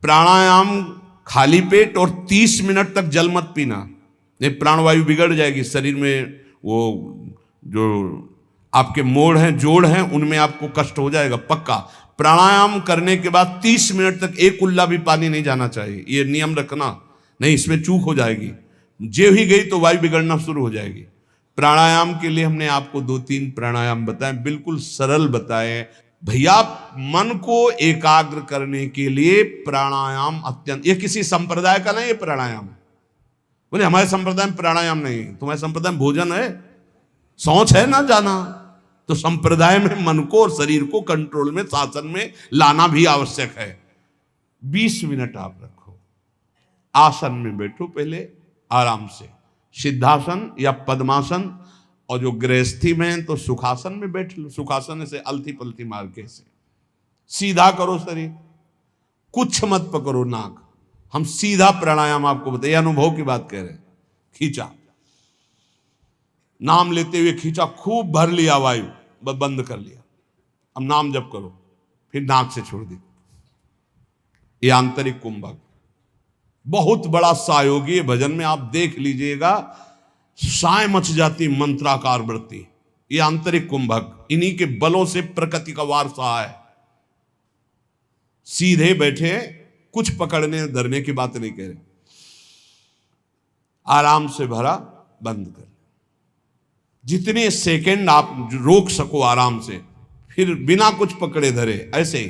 प्राणायाम खाली पेट और 30 मिनट तक जल मत पीना, नहीं प्राणवायु बिगड़ जाएगी शरीर में। वो जो आपके मोड़ हैं, जोड़ हैं, उनमें आपको कष्ट हो जाएगा पक्का। प्राणायाम करने के बाद 30 मिनट तक एक कुल्ला भी पानी नहीं जाना चाहिए, ये नियम रखना, नहीं इसमें चूक हो जाएगी। जे ही गई तो वायु बिगड़ना शुरू हो जाएगी। प्राणायाम के लिए हमने आपको 2-3 प्राणायाम बताए, बिल्कुल सरल बताए। भैया, मन को एकाग्र करने के लिए प्राणायाम अत्यंत, ये किसी संप्रदाय का नहीं है प्राणायाम। बोले हमारे संप्रदाय में प्राणायाम नहीं, तुम्हारे संप्रदाय में भोजन है, सोच है ना जाना। तो संप्रदाय में मन को और शरीर को कंट्रोल में, शासन में लाना भी आवश्यक है। 20 मिनट आप रखो, आसन में बैठो पहले आराम से, सिद्धासन या पद्मासन, और जो गृहस्थी में है तो सुखासन में बैठ लो। सुखासन से अलती पलती मार के से सीधा करो शरीर, कुछ मत पकड़ो नाक। हम सीधा प्राणायाम आपको बताइए, अनुभव की बात कह रहे हैं। खींचा, नाम लेते हुए खींचा, खूब भर लिया वायु, बंद कर लिया। अब नाम जप करो, फिर नाक से छोड़ दी। ये आंतरिक कुंभक बहुत बड़ा सहयोगी है भजन में, आप देख लीजिएगा। साय मच जाती मंत्राकार वृत्ति, ये आंतरिक कुंभक, इन्हीं के बलों से प्रकृति का वारसा है। सीधे बैठे, कुछ पकड़ने धरने की बात नहीं कह रहे। आराम से भरा, बंद कर, जितने सेकंड आप रोक सको आराम से, फिर बिना कुछ पकड़े धरे ऐसे ही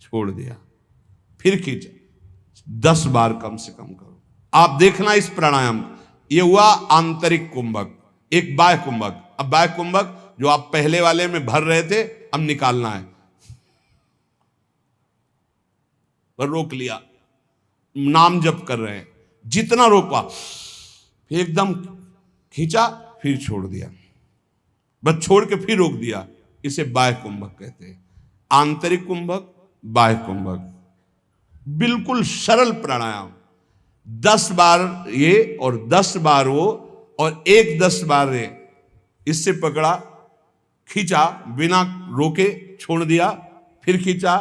छोड़ दिया, फिर खींचा। 10 बार कम से कम करो। आप देखना इस प्राणायाम, ये हुआ आंतरिक कुंभक। एक बाह्य कुंभक। अब बाह्य कुंभक जो आप पहले वाले में भर रहे थे, अब निकालना है। पर रोक लिया, नाम जप कर रहे हैं, जितना रोका, फिर एकदम खींचा, फिर छोड़ दिया, बस छोड़ के फिर रोक दिया। इसे बाह्य कुंभक कहते हैं। आंतरिक कुंभक, बाह्य कुंभक, बिल्कुल सरल प्राणायाम। 10 बार ये और 10 बार वो, और एक 10 बार ये। इससे पकड़ा, खींचा, बिना रोके छोड़ दिया, फिर खींचा,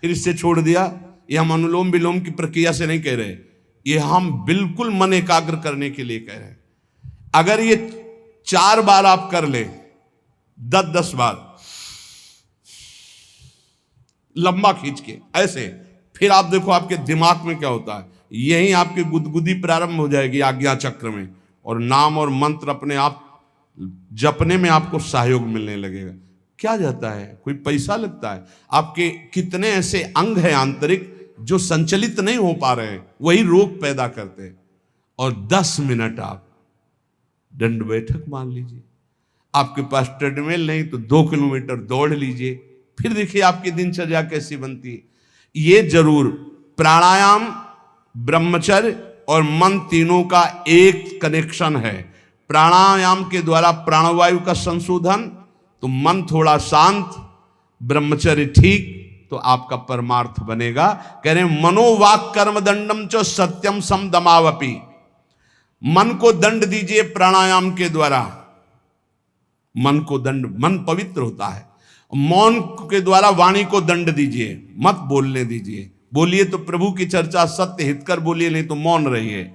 फिर इससे छोड़ दिया। ये हम अनुलोम विलोम की प्रक्रिया से नहीं कह रहे, ये हम बिल्कुल मन एकाग्र करने के लिए कह रहे हैं। अगर ये 4 बार आप कर ले, 10-10 बार लंबा खींच के ऐसे, फिर आप देखो आपके दिमाग में क्या होता है। यही आपकी गुदगुदी प्रारंभ हो जाएगी आज्ञा चक्र में, और नाम और मंत्र अपने आप जपने में आपको सहयोग मिलने लगेगा। क्या जाता है, कोई पैसा लगता है? आपके कितने ऐसे अंग हैं आंतरिक जो संचलित नहीं हो पा रहे हैं, वही रोग पैदा करते हैं। और 10 मिनट आप दंड बैठक मान लीजिए। आपके पास ट्रेडमिल नहीं तो 2 किलोमीटर दौड़ लीजिए, फिर देखिए आपकी दिनचर्या कैसी बनती है। ये जरूर प्राणायाम, ब्रह्मचर्य और मन तीनों का एक कनेक्शन है। प्राणायाम के द्वारा प्राणवायु का संशोधन, तो मन थोड़ा शांत, ब्रह्मचर्य ठीक, तो आपका परमार्थ बनेगा। कह रहे मनोवाक कर्म दंडम च सत्यम सम दमावपी। मन को दंड दीजिए प्राणायाम के द्वारा, मन को दंड, मन पवित्र होता है। मौन के द्वारा वाणी को दंड दीजिए, मत बोलने दीजिए। बोलिए तो प्रभु की चर्चा सत्य हितकर बोलिए, नहीं तो मौन रहिए।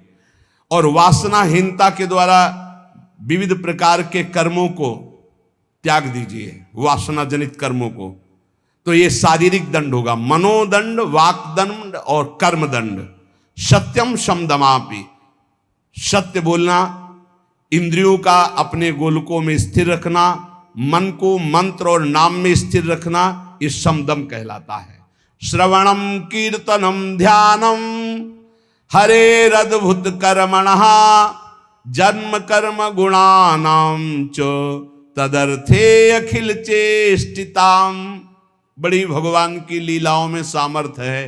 और वासनाहीनता के द्वारा विविध प्रकार के कर्मों को त्याग दीजिए, वासना जनित कर्मों को। तो ये शारीरिक दंड होगा, मनोदंड, वाकदंड और कर्मदंड। सत्यम शमदमापि, सत्य बोलना, इंद्रियों का अपने गोलकों में स्थिर रखना, मन को मंत्र और नाम में स्थिर रखना, ये समदम कहलाता है। श्रवणम कीर्तनम ध्यानम हरेरद्भुत कर्मणः जन्म कर्म गुणानाम च तदर्थे अखिल चेष्टिताम। बड़ी भगवान की लीलाओं में सामर्थ्य है।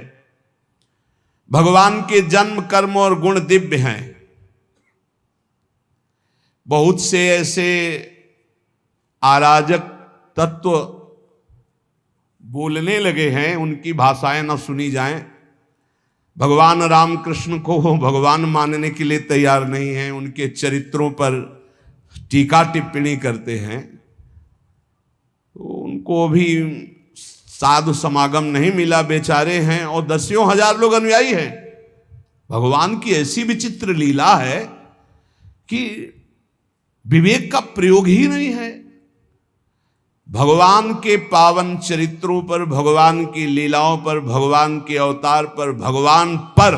भगवान के जन्म कर्म और गुण दिव्य हैं। बहुत से ऐसे अराजक तत्व बोलने लगे हैं, उनकी भाषाएं न सुनी जाएं। भगवान रामकृष्ण को भगवान मानने के लिए तैयार नहीं हैं, उनके चरित्रों पर टीका टिप्पणी करते हैं। तो उनको भी साधु समागम नहीं मिला, बेचारे हैं, और 10,000 लोग अनुयायी हैं। भगवान की ऐसी विचित्र लीला है कि विवेक का प्रयोग ही नहीं है। भगवान के पावन चरित्रों पर, भगवान की लीलाओं पर, भगवान के अवतार पर, भगवान पर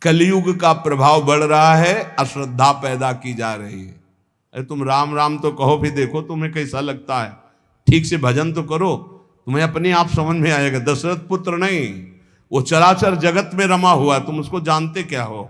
कलयुग का प्रभाव बढ़ रहा है, अश्रद्धा पैदा की जा रही है। अरे तुम राम राम तो कहो, फिर देखो तुम्हें कैसा लगता है। ठीक से भजन तो करो, तुम्हें अपने आप समझ में आएगा। दशरथ पुत्र नहीं, वो चराचर जगत में रमा हुआ, तुम उसको जानते क्या हो?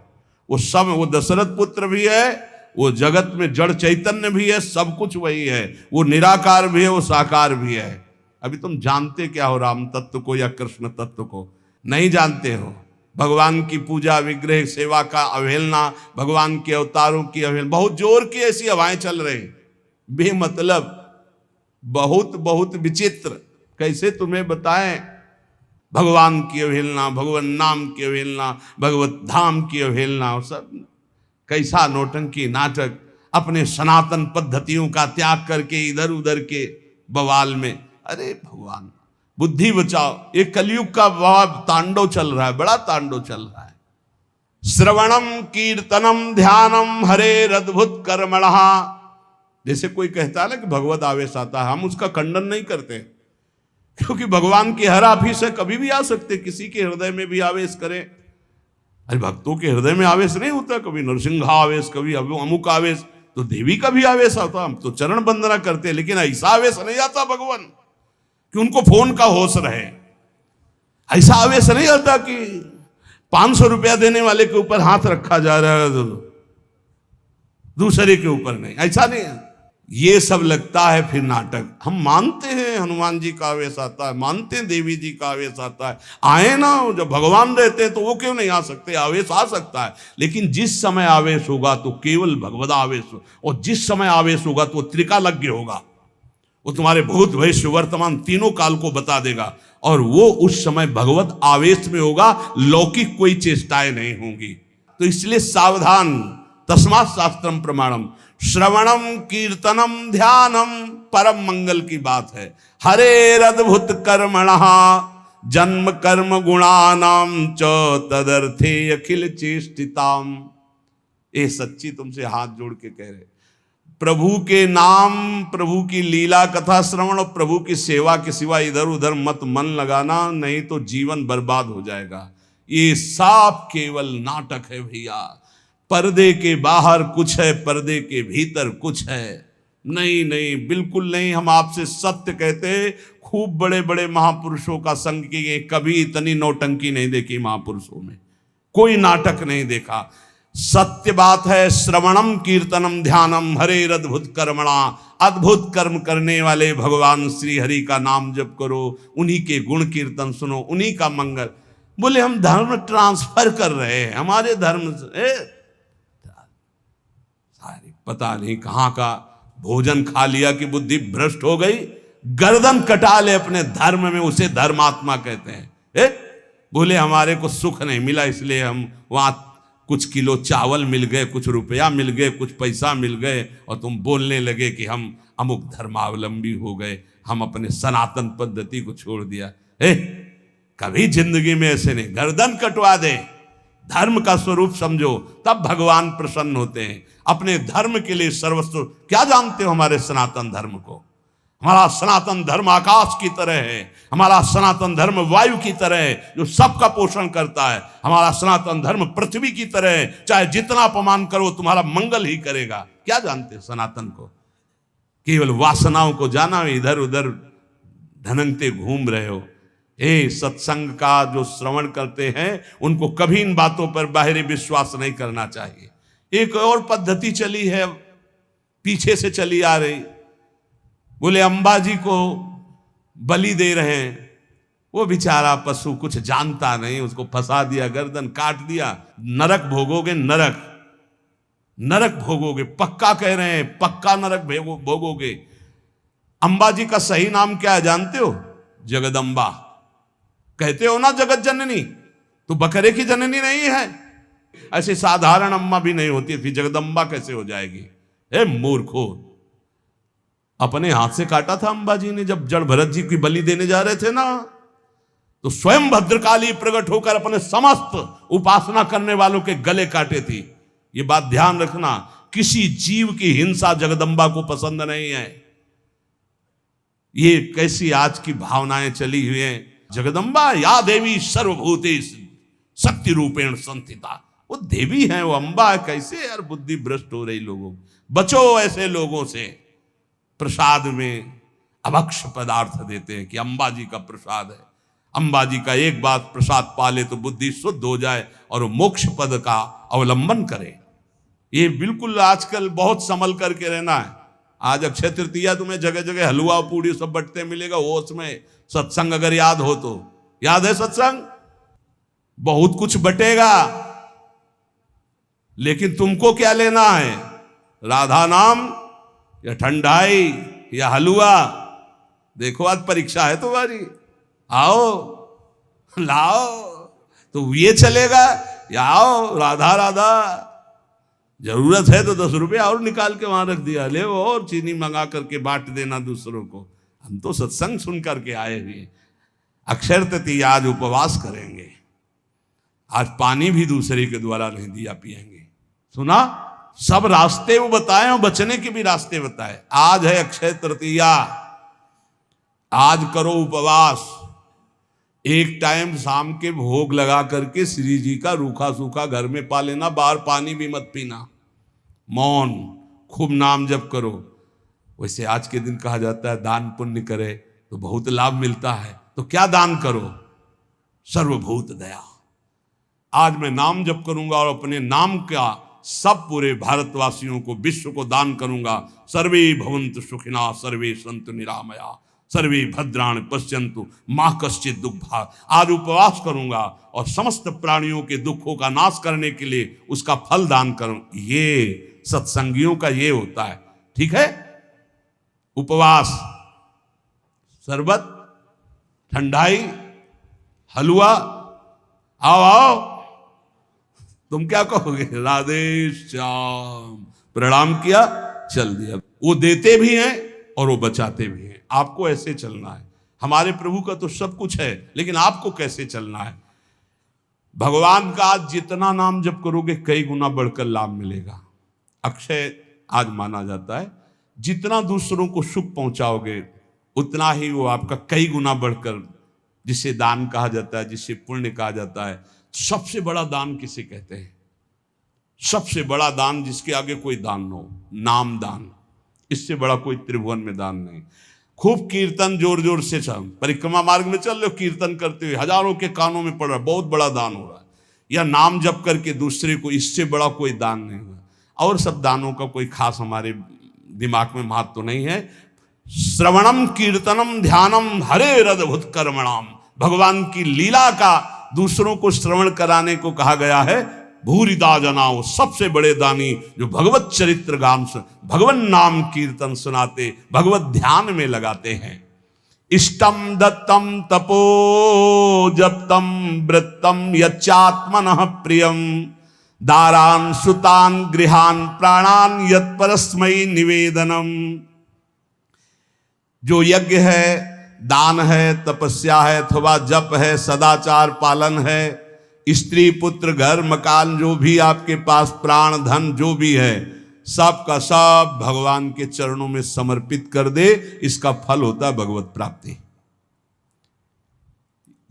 वो सब, वो दशरथ पुत्र भी है, वो जगत में जड़ चैतन्य भी है, सब कुछ वही है। वो निराकार भी है, वो साकार भी है। अभी तुम जानते क्या हो राम तत्व को या कृष्ण तत्व को? नहीं जानते हो। भगवान की पूजा, विग्रह सेवा का अवहेलना, भगवान के अवतारों की अवहेलना, बहुत जोर की ऐसी हवाएं चल रही, बेमतलब, बहुत बहुत विचित्र। कैसे तुम्हें बताएं? भगवान की अवहेलना, भगवान नाम की अवहेलना, भगवत धाम की अवहेलना, और सब कैसा नौटंकी नाटक। अपने सनातन पद्धतियों का त्याग करके इधर उधर के बवाल में। अरे भगवान बुद्धि बचाओ, ये कलयुग का बड़ा तांडव चल रहा है, बड़ा तांडव चल रहा है। श्रवणम कीर्तनम ध्यानम हरेरद्भुत कर्मणः। जैसे कोई कहता है ना कि भगवत आवेश आता है, हम उसका खंडन नहीं करते, क्योंकि भगवान के हर आफिस है, कभी भी आ सकते, किसी के हृदय में भी आवेश करें। अरे भक्तों के हृदय में आवेश नहीं होता, कभी नरसिंह आवेश, कभी अमुक आवेश, तो देवी का भी आवेश आता। हम तो चरण वंदना करते हैं, लेकिन ऐसा आवेश नहीं आता भगवान कि उनको फोन का होश रहे। ऐसा आवेश नहीं आता कि 500 रुपया देने वाले के ऊपर हाथ रखा जा रहा है, दूसरे के ऊपर नहीं, ऐसा नहीं है। ये सब लगता है फिर नाटक। हम मानते हैं हनुमान जी का आवेश आता है, मानते हैं देवी जी का आवेश आता है, आए ना, जब भगवान रहते हैं तो वो क्यों नहीं आ सकते? आवेश आ सकता है, लेकिन जिस समय आवेश होगा तो केवल भगवद आवेश हो, और जिस समय आवेश होगा तो त्रिकालज्ञ होगा। वो तुम्हारे भूत भविष्य वर्तमान तीनों काल को बता देगा, और वो उस समय भगवत आवेश में होगा, लौकिक कोई चेष्टाएं नहीं होंगी। तो इसलिए सावधान, तस्मात् शास्त्रम प्रमाणम। श्रवणम कीर्तनम ध्यानम परम मंगल की बात है। हरेरद्भुत कर्मणः जन्म कर्म गुणानाम च तदर्थे अखिल चेष्टिताम। ये सच्ची तुमसे हाथ जोड़ के कह रहे, प्रभु के नाम, प्रभु की लीला कथा श्रवण और प्रभु की सेवा के सिवा इधर उधर मत मन लगाना, नहीं तो जीवन बर्बाद हो जाएगा। ये सब केवल नाटक है भैया। पर्दे के बाहर कुछ है, पर्दे के भीतर कुछ है। नहीं नहीं, बिल्कुल नहीं। हम आपसे सत्य कहते, खूब बड़े बड़े महापुरुषों का संग किए, कभी इतनी नौटंकी नहीं देखी महापुरुषों में, कोई नाटक नहीं देखा। सत्य बात है। श्रवणम कीर्तनम ध्यानम हरेर अद्भुत कर्मणा, अद्भुत कर्म करने वाले भगवान श्री हरि का नाम जप करो, उन्हीं के गुण कीर्तन सुनो, उन्हीं का मंगल। बोले हम धर्म ट्रांसफर कर रहे हैं, हमारे धर्म से सारी पता नहीं कहां का भोजन खा लिया कि बुद्धि भ्रष्ट हो गई, गर्दन कटा ले अपने धर्म में, उसे धर्मात्मा कहते हैं। बोले हमारे को सुख नहीं मिला इसलिए हम वहां कुछ किलो चावल मिल गए, कुछ रुपया मिल गए, कुछ पैसा मिल गए, और तुम बोलने लगे कि हम अमुक धर्मावलंबी हो गए, हम अपने सनातन पद्धति को छोड़ दिया। कभी जिंदगी में ऐसे नहीं, गर्दन कटवा दे, धर्म का स्वरूप समझो, तब भगवान प्रसन्न होते हैं। अपने धर्म के लिए सर्वस्व, क्या जानते हो हमारे सनातन धर्म को? हमारा सनातन धर्म आकाश की तरह है, हमारा सनातन धर्म वायु की तरह है जो सबका पोषण करता है, हमारा सनातन धर्म पृथ्वी की तरह है, चाहे जितना अपमान करो तुम्हारा मंगल ही करेगा। क्या जानते हो सनातन को? केवल वासनाओं को जाना, इधर उधर धनंगते घूम रहे हो। सत्संग का जो श्रवण करते हैं उनको कभी इन बातों पर बाहरी विश्वास नहीं करना चाहिए। एक और पद्धति चली है, पीछे से चली आ रही। बोले अंबाजी को बलि दे रहे हैं, वो बेचारा पशु कुछ जानता नहीं, उसको फंसा दिया, गर्दन काट दिया, नरक भोगोगे, नरक नरक भोगोगे, पक्का कह रहे हैं, पक्का नरक भोगोगे। अंबाजी का सही नाम क्या है जानते हो? जगदम्बा। कहते हो ना जगत जननी, तो बकरे की जननी नहीं है। ऐसे साधारण अम्मा भी नहीं होती, फिर जगदम्बा कैसे हो जाएगी? मूर्खो, अपने हाथ से काटा था अंबाजी ने जब जड़ भरत जी की बलि देने जा रहे थे ना, तो स्वयं भद्रकाली प्रकट होकर अपने समस्त उपासना करने वालों के गले काटे थी। ये बात ध्यान रखना, किसी जीव की हिंसा जगदम्बा को पसंद नहीं है। ये कैसी आज की भावनाएं चली हुई हैं। जगदम्बा या देवी सर्वभूतेषु शक्ति रूपेण संस्थिता, वो देवी है, वो अंबा है। कैसे यार बुद्धि भ्रष्ट हो रही लोगों। बचो ऐसे लोगों से। प्रसाद में अभक्ष पदार्थ देते हैं कि अंबाजी का प्रसाद है, अंबाजी का एक बात प्रसाद पाले तो बुद्धि शुद्ध हो जाए और वो मोक्ष पद का अवलंबन करे। ये बिल्कुल आजकल बहुत संभल करके रहना है। आज अक्षय तृतीया तुम्हें जगह जगह हलवा पूड़ी सब बटते मिलेगा, वो उसमें सत्संग अगर याद हो तो। याद है सत्संग? बहुत कुछ बटेगा, लेकिन तुमको क्या लेना है? राधा नाम या ठंडाई या हलवा? देखो आज परीक्षा है तुम्हारी, आओ लाओ, तो ये चलेगा या आओ राधा राधा। जरूरत है तो 10 रुपये और निकाल के वहां रख दिया, ले वो और चीनी मंगा करके बांट देना दूसरों को। हम तो सत्संग सुन करके आए हुए। अक्षय तृतीया आज उपवास करेंगे, आज पानी भी दूसरे के द्वारा नहीं दिया पिएंगे। सुना? सब रास्ते वो बताए और बचने के भी रास्ते बताए। आज है अक्षय तृतीया, आज करो उपवास। एक टाइम शाम के भोग लगा करके श्री जी का रूखा सूखा घर में पा लेना, बाहर पानी भी मत पीना, मौन, खूब नाम जप करो। वैसे आज के दिन कहा जाता है दान पुण्य करे तो बहुत लाभ मिलता है, तो क्या दान करो? सर्वभूत दया। आज मैं नाम जप करूंगा और अपने नाम का सब पूरे भारतवासियों को, विश्व को दान करूंगा। सर्वे भवन्तु सुखिनः, सर्वे सन्तु निरामया, सर्वे भद्राणि पश्यन्तु मा कश्चित् दुःखभाग्। आज उपवास करूंगा और समस्त प्राणियों के दुखों का नाश करने के लिए उसका फल दान करूं। ये सत्संगियों का ये होता है, ठीक है? उपवास, शरबत, ठंडाई, हलवा, आओ आओ। तुम क्या कहोगे? राधे श्याम, प्रणाम किया, चल दिया। वो देते भी हैं और वो बचाते भी हैं। आपको ऐसे चलना है। हमारे प्रभु का तो सब कुछ है, लेकिन आपको कैसे चलना है? भगवान का जितना नाम जप करोगे कई गुना बढ़कर लाभ मिलेगा। अक्षय आज माना जाता है। जितना दूसरों को सुख पहुंचाओगे उतना ही वो आपका कई गुना बढ़कर, जिसे दान कहा जाता है, जिसे पुण्य कहा जाता है। सबसे बड़ा दान किसे कहते हैं? सबसे बड़ा दान जिसके आगे कोई दान न हो, नाम दान। इससे बड़ा कोई त्रिभुवन में दान नहीं। खूब कीर्तन जोर जोर से परिक्रमा मार्ग में चल रहे हो, कीर्तन करते हुए हजारों के कानों में पड़ रहा है, बहुत बड़ा दान हो रहा है। या नाम जप करके दूसरे को, इससे बड़ा कोई दान नहीं हुआ। और सब दानों का कोई खास हमारे दिमाग में महत्व तो नहीं है। श्रवणम कीर्तनम ध्यानम हरे अद्भुत कर्मणाम, भगवान की लीला का दूसरों को श्रवण कराने को कहा गया है। भूरिदा जनाओ, सबसे बड़े दानी जो भगवत चरित्र गान से भगवान नाम कीर्तन सुनाते, भगवत ध्यान में लगाते हैं। इष्टम दत्तम तपो जप्तम वृत्तम यच्चात्मनः प्रियम, दारान सुतान गृहान प्राणान यत्परस्मै निवेदनम। जो यज्ञ है, दान है, तपस्या है, अथवा जप है, सदाचार पालन है, स्त्री पुत्र घर मकान जो भी आपके पास, प्राण धन जो भी है, सब का सब भगवान के चरणों में समर्पित कर दे, इसका फल होता है भगवत प्राप्ति।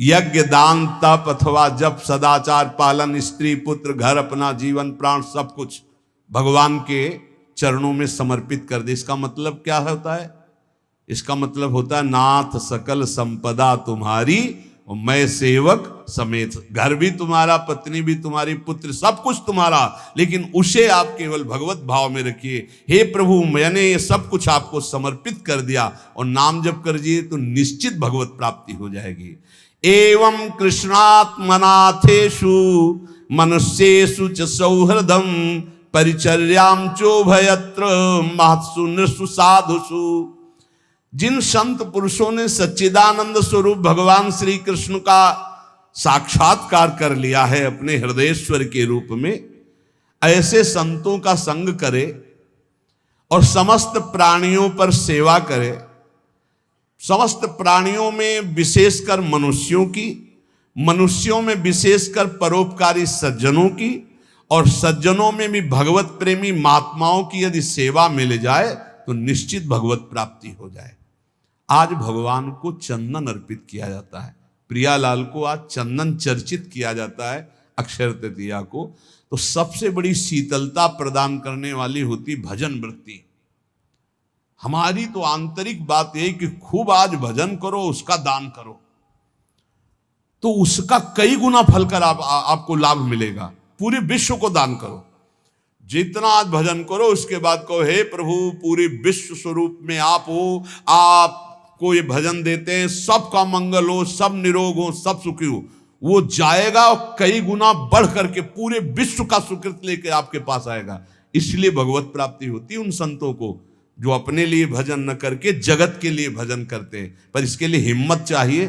यज्ञ दान तप अथवा जप सदाचार पालन, स्त्री पुत्र घर अपना जीवन प्राण सब कुछ भगवान के चरणों में समर्पित कर दे। इसका मतलब क्या होता है? इसका मतलब होता है नाथ सकल संपदा तुम्हारी और मैं सेवक समेत। घर भी तुम्हारा, पत्नी भी तुम्हारी, पुत्र सब कुछ तुम्हारा, लेकिन उसे आप केवल भगवत भाव में रखिए। हे प्रभु, मैंने ये सब कुछ आपको समर्पित कर दिया, और नाम जप कर दिए तो निश्चित भगवत प्राप्ति हो जाएगी। एवं कृष्णात्मनाथेषु मनुष्येषु च सौहृदम परिचर्याम चोभयत्र महत्सु नृषु साधुषु। जिन संत पुरुषों ने सच्चिदानंद स्वरूप भगवान श्री कृष्ण का साक्षात्कार कर लिया है अपने हृदयेश्वर के रूप में, ऐसे संतों का संग करे और समस्त प्राणियों पर सेवा करे। समस्त प्राणियों में विशेषकर मनुष्यों की, मनुष्यों में विशेषकर परोपकारी सज्जनों की, और सज्जनों में भी भगवत प्रेमी महात्माओं की यदि सेवा मिल जाए तो निश्चित भगवत प्राप्ति हो जाए। आज भगवान को चंदन अर्पित किया जाता है। प्रियालाल को आज चंदन चर्चित किया जाता है अक्षय तृतीया को। तो सबसे बड़ी शीतलता प्रदान करने वाली होती भजन वृत्ति। हमारी तो आंतरिक बात यही कि खूब आज भजन करो, उसका दान करो, तो उसका कई गुना फल कर आपको लाभ मिलेगा। पूरे विश्व को दान करो। जितना आज भजन करो, उसके बाद कहो हे प्रभु, पूरे विश्व स्वरूप में आप हो, आपको ये भजन देते हैं, सबका मंगल हो, सब निरोग हो, सब सुखी हो। वो जाएगा और कई गुना बढ़ करके पूरे विश्व का सुकृत लेके आपके पास आएगा। इसलिए भगवत प्राप्ति होती है उन संतों को जो अपने लिए भजन न करके जगत के लिए भजन करते हैं। पर इसके लिए हिम्मत चाहिए।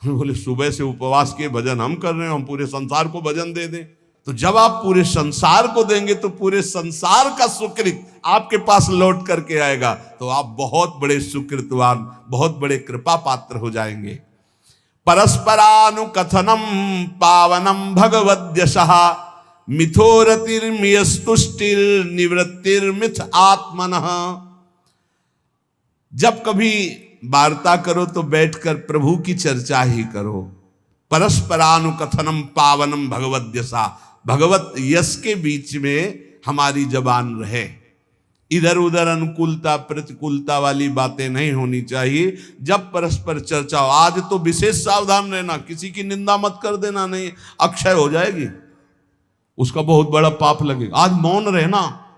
बोले सुबह से उपवास के भजन हम कर रहे हैं, हम पूरे संसार को भजन दे दें। तो जब आप पूरे संसार को देंगे तो पूरे संसार का सुकृत आपके पास लौट करके आएगा। तो आप बहुत बड़े सुकृतवान, बहुत बड़े कृपा पात्र हो जाएंगे। परस्परानुकथनम पावनम भगवद्यशः मिथोरतिर्मियस्तुष्टिर निवृत्तिर्मिथ आत्मनः। जब कभी वार्ता करो तो बैठकर प्रभु की चर्चा ही करो। परस्परानुकथनम पावनम भगवद्यशः, भगवत यश के बीच में हमारी जबान रहे। इधर उधर अनुकूलता प्रतिकूलता वाली बातें नहीं होनी चाहिए। जब परस्पर चर्चा हो, आज तो विशेष सावधान रहना, किसी की निंदा मत कर देना, नहीं अक्षय हो जाएगी, उसका बहुत बड़ा पाप लगेगा। आज मौन रहना,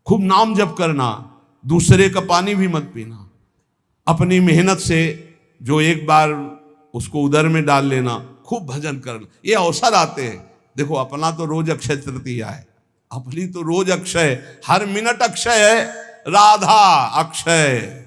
खूब नाम जप करना, दूसरे का पानी भी मत पीना, अपनी मेहनत से जो एक बार उसको उदर में डाल लेना, खूब भजन करना। ये अवसर आते हैं। देखो अपना तो रोज अक्षय तृतीया है, अपनी तो रोज अक्षय, हर मिनट अक्षय है। राधा अक्षय,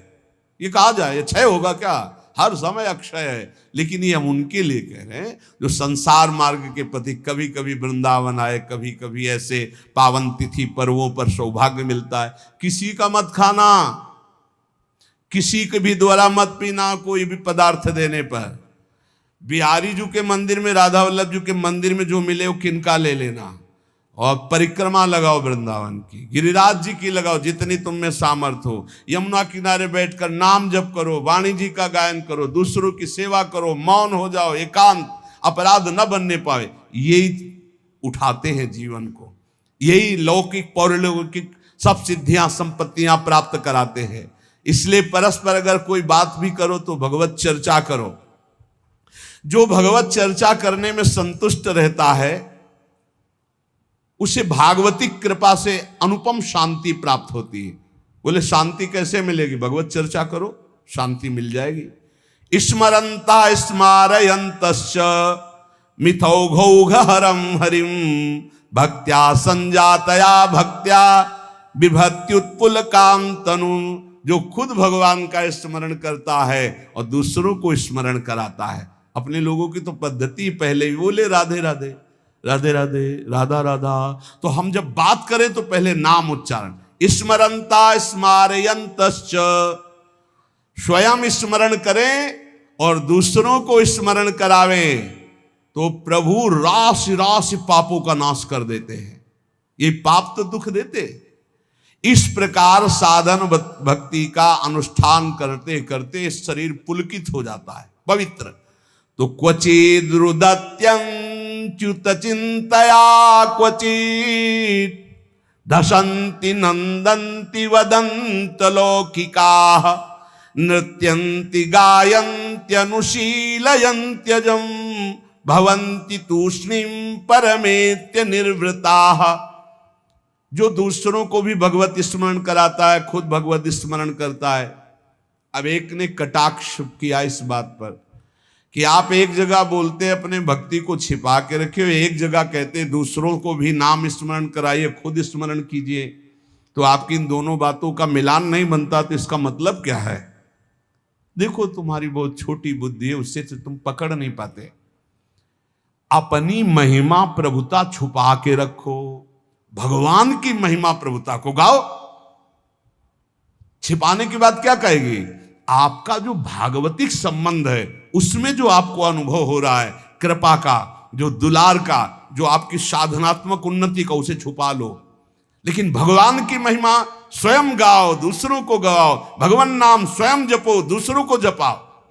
ये कहा जाए ये क्षय होगा क्या? हर समय अक्षय है। लेकिन ये हम उनके लिए कह रहे हैं जो संसार मार्ग के प्रति कभी कभी वृंदावन आए, कभी कभी ऐसे पावन तिथि पर्वों पर सौभाग्य मिलता है। किसी का मत खाना, किसी के भी द्वारा मत पीना, कोई भी पदार्थ देने पर। बिहारी जी के मंदिर में, राधा वल्लभ जी के मंदिर में जो मिले वो किनका ले लेना। और परिक्रमा लगाओ वृंदावन की, गिरिराज जी की लगाओ, जितनी तुम में सामर्थ हो। यमुना किनारे बैठकर नाम जप करो, वाणी जी का गायन करो, दूसरों की सेवा करो, मौन हो जाओ, एकांत, अपराध न बनने पाए। यही उठाते हैं जीवन को, यही लौकिक पौरलौकिक सब सिद्धियां संपत्तियां प्राप्त कराते हैं। इसलिए परस्पर अगर कोई बात भी करो तो भगवत चर्चा करो। जो भगवत चर्चा करने में संतुष्ट रहता है उसे भागवतिक कृपा से अनुपम शांति प्राप्त होती है। बोले शांति कैसे मिलेगी? भगवत चर्चा करो, शांति मिल जाएगी। स्मरंता स्मारयंतश्च मिथौघौघहरं हरिं भक्त्या संजातया भक्त्या बिभत्युत्पुलकां तनु। जो खुद भगवान का स्मरण करता है और दूसरों को स्मरण कराता है। अपने लोगों की तो पद्धति पहले ही बोले राधे राधे, राधे राधे, राधा राधा। तो हम जब बात करें तो पहले नाम उच्चारण, स्मरंता स्मारयंतश्च, स्वयं स्मरण करें और दूसरों को स्मरण करावें तो प्रभु राशि राशि पापों का नाश कर देते हैं। ये पाप तो दुख देते। इस प्रकार साधन भक्ति का अनुष्ठान करते करते शरीर पुलकित हो जाता है, पवित्र। तो क्वचिद रुदत्यंच्युत चिंतया क्वचित धसंति नंदंति वदंत लौकिकाः नृत्यंति गायन्ति अनुशीलयन्त्यजं भवन्ति तूष्णीं परमेत्य निर्वृताः। जो दूसरों को भी भगवत स्मरण कराता है, खुद भगवत स्मरण करता है। अब एक ने कटाक्ष किया इस बात पर कि आप एक जगह बोलते अपने भक्ति को छिपा के रखे हो, एक जगह कहते दूसरों को भी नाम स्मरण कराइए, खुद स्मरण कीजिए। तो आपकी इन दोनों बातों का मिलान नहीं बनता। तो इसका मतलब क्या है? देखो तुम्हारी बहुत छोटी बुद्धि है, उससे तुम पकड़ नहीं पाते। अपनी महिमा प्रभुता छुपा के रखो, भगवान की महिमा प्रभुता को गाओ। छिपाने की बात क्या कहेगी? आपका जो भागवतिक संबंध है उसमें जो आपको अनुभव हो रहा है, कृपा का, जो दुलार का, जो आपकी साधनात्मक उन्नति का, उसे छुपा लो। लेकिन भगवान की महिमा स्वयं गाओ, दूसरों को गाओ, भगवान नाम स्वयं जपो, दूसरों को जपाओ।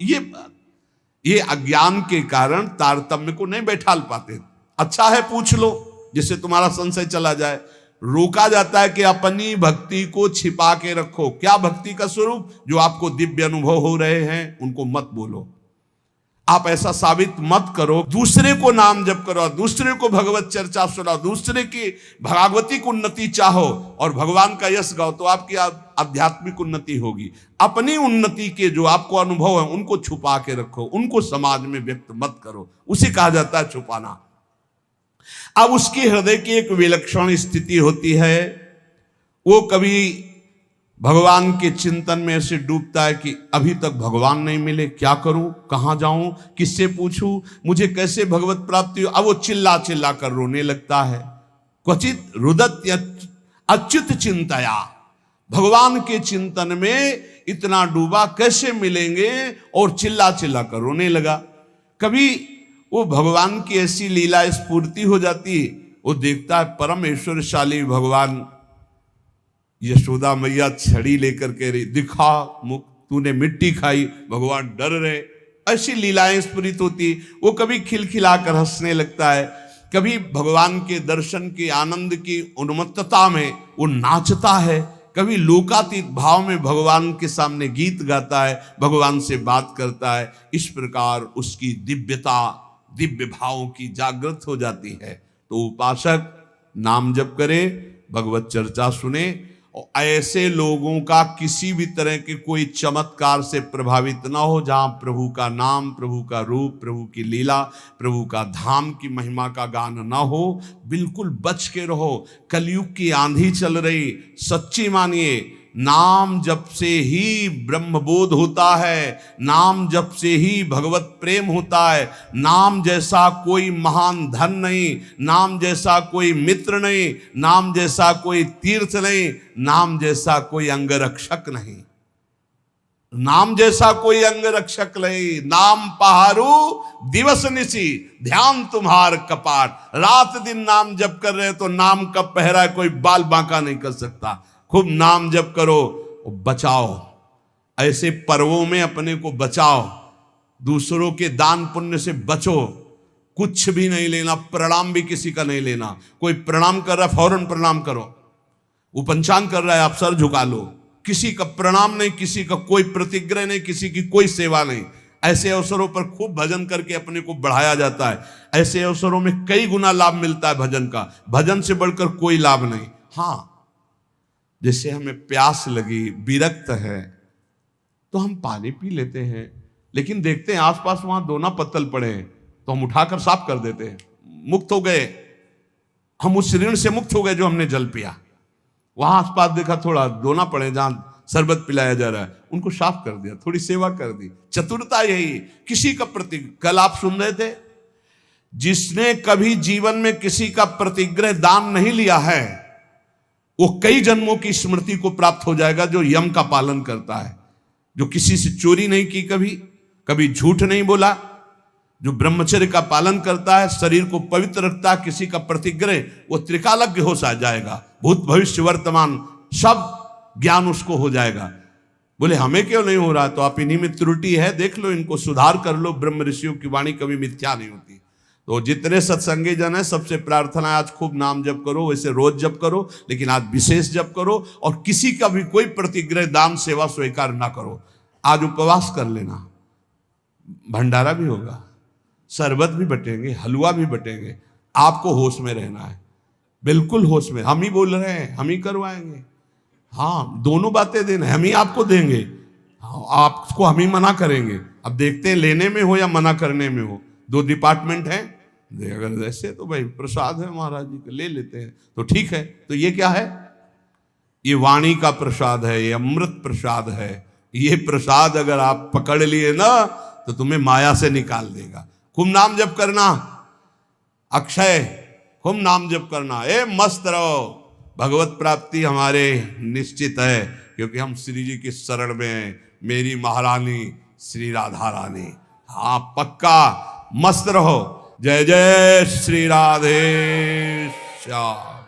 ये अज्ञान के कारण तारतम्य को नहीं बैठाल पाते। अच्छा है पूछ लो जिससे तुम्हारा संशय चला जाए। रोका जाता है कि अपनी भक्ति को छिपा के रखो। क्या भक्ति का स्वरूप? जो आपको दिव्य अनुभव हो रहे हैं उनको मत बोलो। आप ऐसा साबित मत करो। दूसरे को नाम जप करो, दूसरे को भगवत चर्चा सुनाओ, दूसरे की भागवतिक उन्नति चाहो और भगवान का यश गाओ, तो आपकी आध्यात्मिक उन्नति होगी। अपनी उन्नति के जो आपको अनुभव है उनको छुपा के रखो, उनको समाज में व्यक्त मत करो। उसे कहा जाता है छुपाना। अब उसके हृदय की एक विलक्षण स्थिति होती है। वो कभी भगवान के चिंतन में ऐसे डूबता है कि अभी तक भगवान नहीं मिले, क्या करूं, कहां जाऊं, किससे पूछूं, मुझे कैसे भगवत प्राप्ति हो। अब वो चिल्ला चिल्ला कर रोने लगता है। क्वचित रुदत्य अच्युत चिंतया, भगवान के चिंतन में इतना डूबा, कैसे मिलेंगे, और चिल्ला चिल्ला कर रोने लगा। कभी वो भगवान की ऐसी लीला स्फूर्ति हो जाती है, वो देखता है परम ऐश्वर्यशाली भगवान, यशोदा मैया छड़ी लेकर के रही, दिखा मुख, तूने मिट्टी खाई, भगवान डर रहे। ऐसी लीलाएं स्फुरित होती। वो कभी खिलखिलाकर हंसने लगता है, कभी भगवान के दर्शन के आनंद की उन्मत्तता में वो नाचता है, कभी लोकातीत भाव में भगवान के सामने गीत गाता है, भगवान से बात करता है। इस प्रकार उसकी दिव्यता, दिव्य भावों की जागृत हो जाती है। तो उपासक नाम जप करे, भगवत चर्चा सुने, और ऐसे लोगों का किसी भी तरह के कोई चमत्कार से प्रभावित ना हो। जहां प्रभु का नाम, प्रभु का रूप, प्रभु की लीला, प्रभु का धाम की महिमा का गान ना हो, बिल्कुल बच के रहो। कलयुग की आंधी चल रही, सच्ची मानिए, नाम जप से ही ब्रह्मबोध होता है, नाम जप से ही भगवत प्रेम होता है। नाम जैसा कोई महान धन नहीं, नाम जैसा कोई मित्र नहीं, नाम जैसा कोई तीर्थ नहीं, नाम जैसा कोई अंगरक्षक नहीं। नाम जैसा कोई अंग रक्षक लई, नाम पहारू दिवस निसी, ध्यान तुम्हार कपाट। रात दिन नाम जप कर रहे तो नाम का पहरा कोई बाल बांका नहीं कर सकता। खूब नाम जप करो, बचाओ, ऐसे पर्वों में अपने को बचाओ, दूसरों के दान पुण्य से बचो। कुछ भी नहीं लेना, प्रणाम भी किसी का नहीं लेना। कोई प्रणाम कर रहा है फौरन प्रणाम करो, वो पंचांग कर रहा है आप सर झुका लो। किसी का प्रणाम नहीं, किसी का कोई प्रतिग्रह नहीं, किसी की कोई सेवा नहीं। ऐसे अवसरों पर खूब भजन करके अपने को बढ़ाया जाता है। ऐसे अवसरों में कई गुना लाभ मिलता है भजन का। भजन से बढ़कर कोई लाभ नहीं। हाँ, जैसे हमें प्यास लगी, विरक्त है, तो हम पानी पी लेते हैं, लेकिन देखते हैं आसपास वहां दोना पत्तल पड़े हैं तो हम उठाकर साफ कर देते हैं। मुक्त हो गए, हम उस ऋण से मुक्त हो गए जो हमने जल पिया। वहां आसपास देखा थोड़ा दोना पड़े जहां शरबत पिलाया जा रहा है, उनको साफ कर दिया, थोड़ी सेवा कर दी। चतुरता यही। किसी का प्रति, कल आप सुन रहे थे, जिसने कभी जीवन में किसी का प्रतिग्रह दान नहीं लिया है वो कई जन्मों की स्मृति को प्राप्त हो जाएगा। जो यम का पालन करता है, जो किसी से चोरी नहीं की, कभी झूठ नहीं बोला, जो ब्रह्मचर्य का पालन करता है, शरीर को पवित्र रखता है, किसी का प्रतिग्रह, वो त्रिकालज्ञ हो जाएगा। भूत भविष्य वर्तमान सब ज्ञान उसको हो जाएगा। बोले हमें क्यों नहीं हो रहा? तो आप इन्हीं में त्रुटि है, देख लो, इनको सुधार कर लो। ब्रह्म ऋषियों की वाणी कभी मिथ्या नहीं होती। तो जितने सत्संगी जन है, सबसे प्रार्थना है आज खूब नाम जप करो। वैसे रोज जप करो, लेकिन आज विशेष जप करो। और किसी का भी कोई प्रतिग्रह दान सेवा स्वीकार ना करो। आज उपवास कर लेना, भंडारा भी होगा, शरबत भी बटेंगे, हलवा भी बटेंगे। आपको होश में रहना है, बिल्कुल होश में। हम ही बोल रहे हैं, हम ही करवाएंगे। हाँ, दोनों बातें देना, हम ही आपको देंगे, हाँ, आपको हम ही मना करेंगे। अब देखते हैं लेने में हो या मना करने में हो, दो डिपार्टमेंट हैं। अगर ऐसे तो भाई प्रसाद है महाराज जी का, ले लेते हैं तो ठीक है। तो ये क्या है? ये वाणी का प्रसाद है, ये अमृत प्रसाद है। ये प्रसाद अगर आप पकड़ लिए ना तो तुम्हें माया से निकाल देगा। खूब नाम जप करना, अक्षय, खूब नाम जप करना। मस्त रहो, भगवत प्राप्ति हमारे निश्चित है, क्योंकि हम श्री जी के शरण में हैं। मेरी महारानी श्री राधा रानी। हाँ, पक्का मस्त रहो। जय जय श्री राधे श्याम।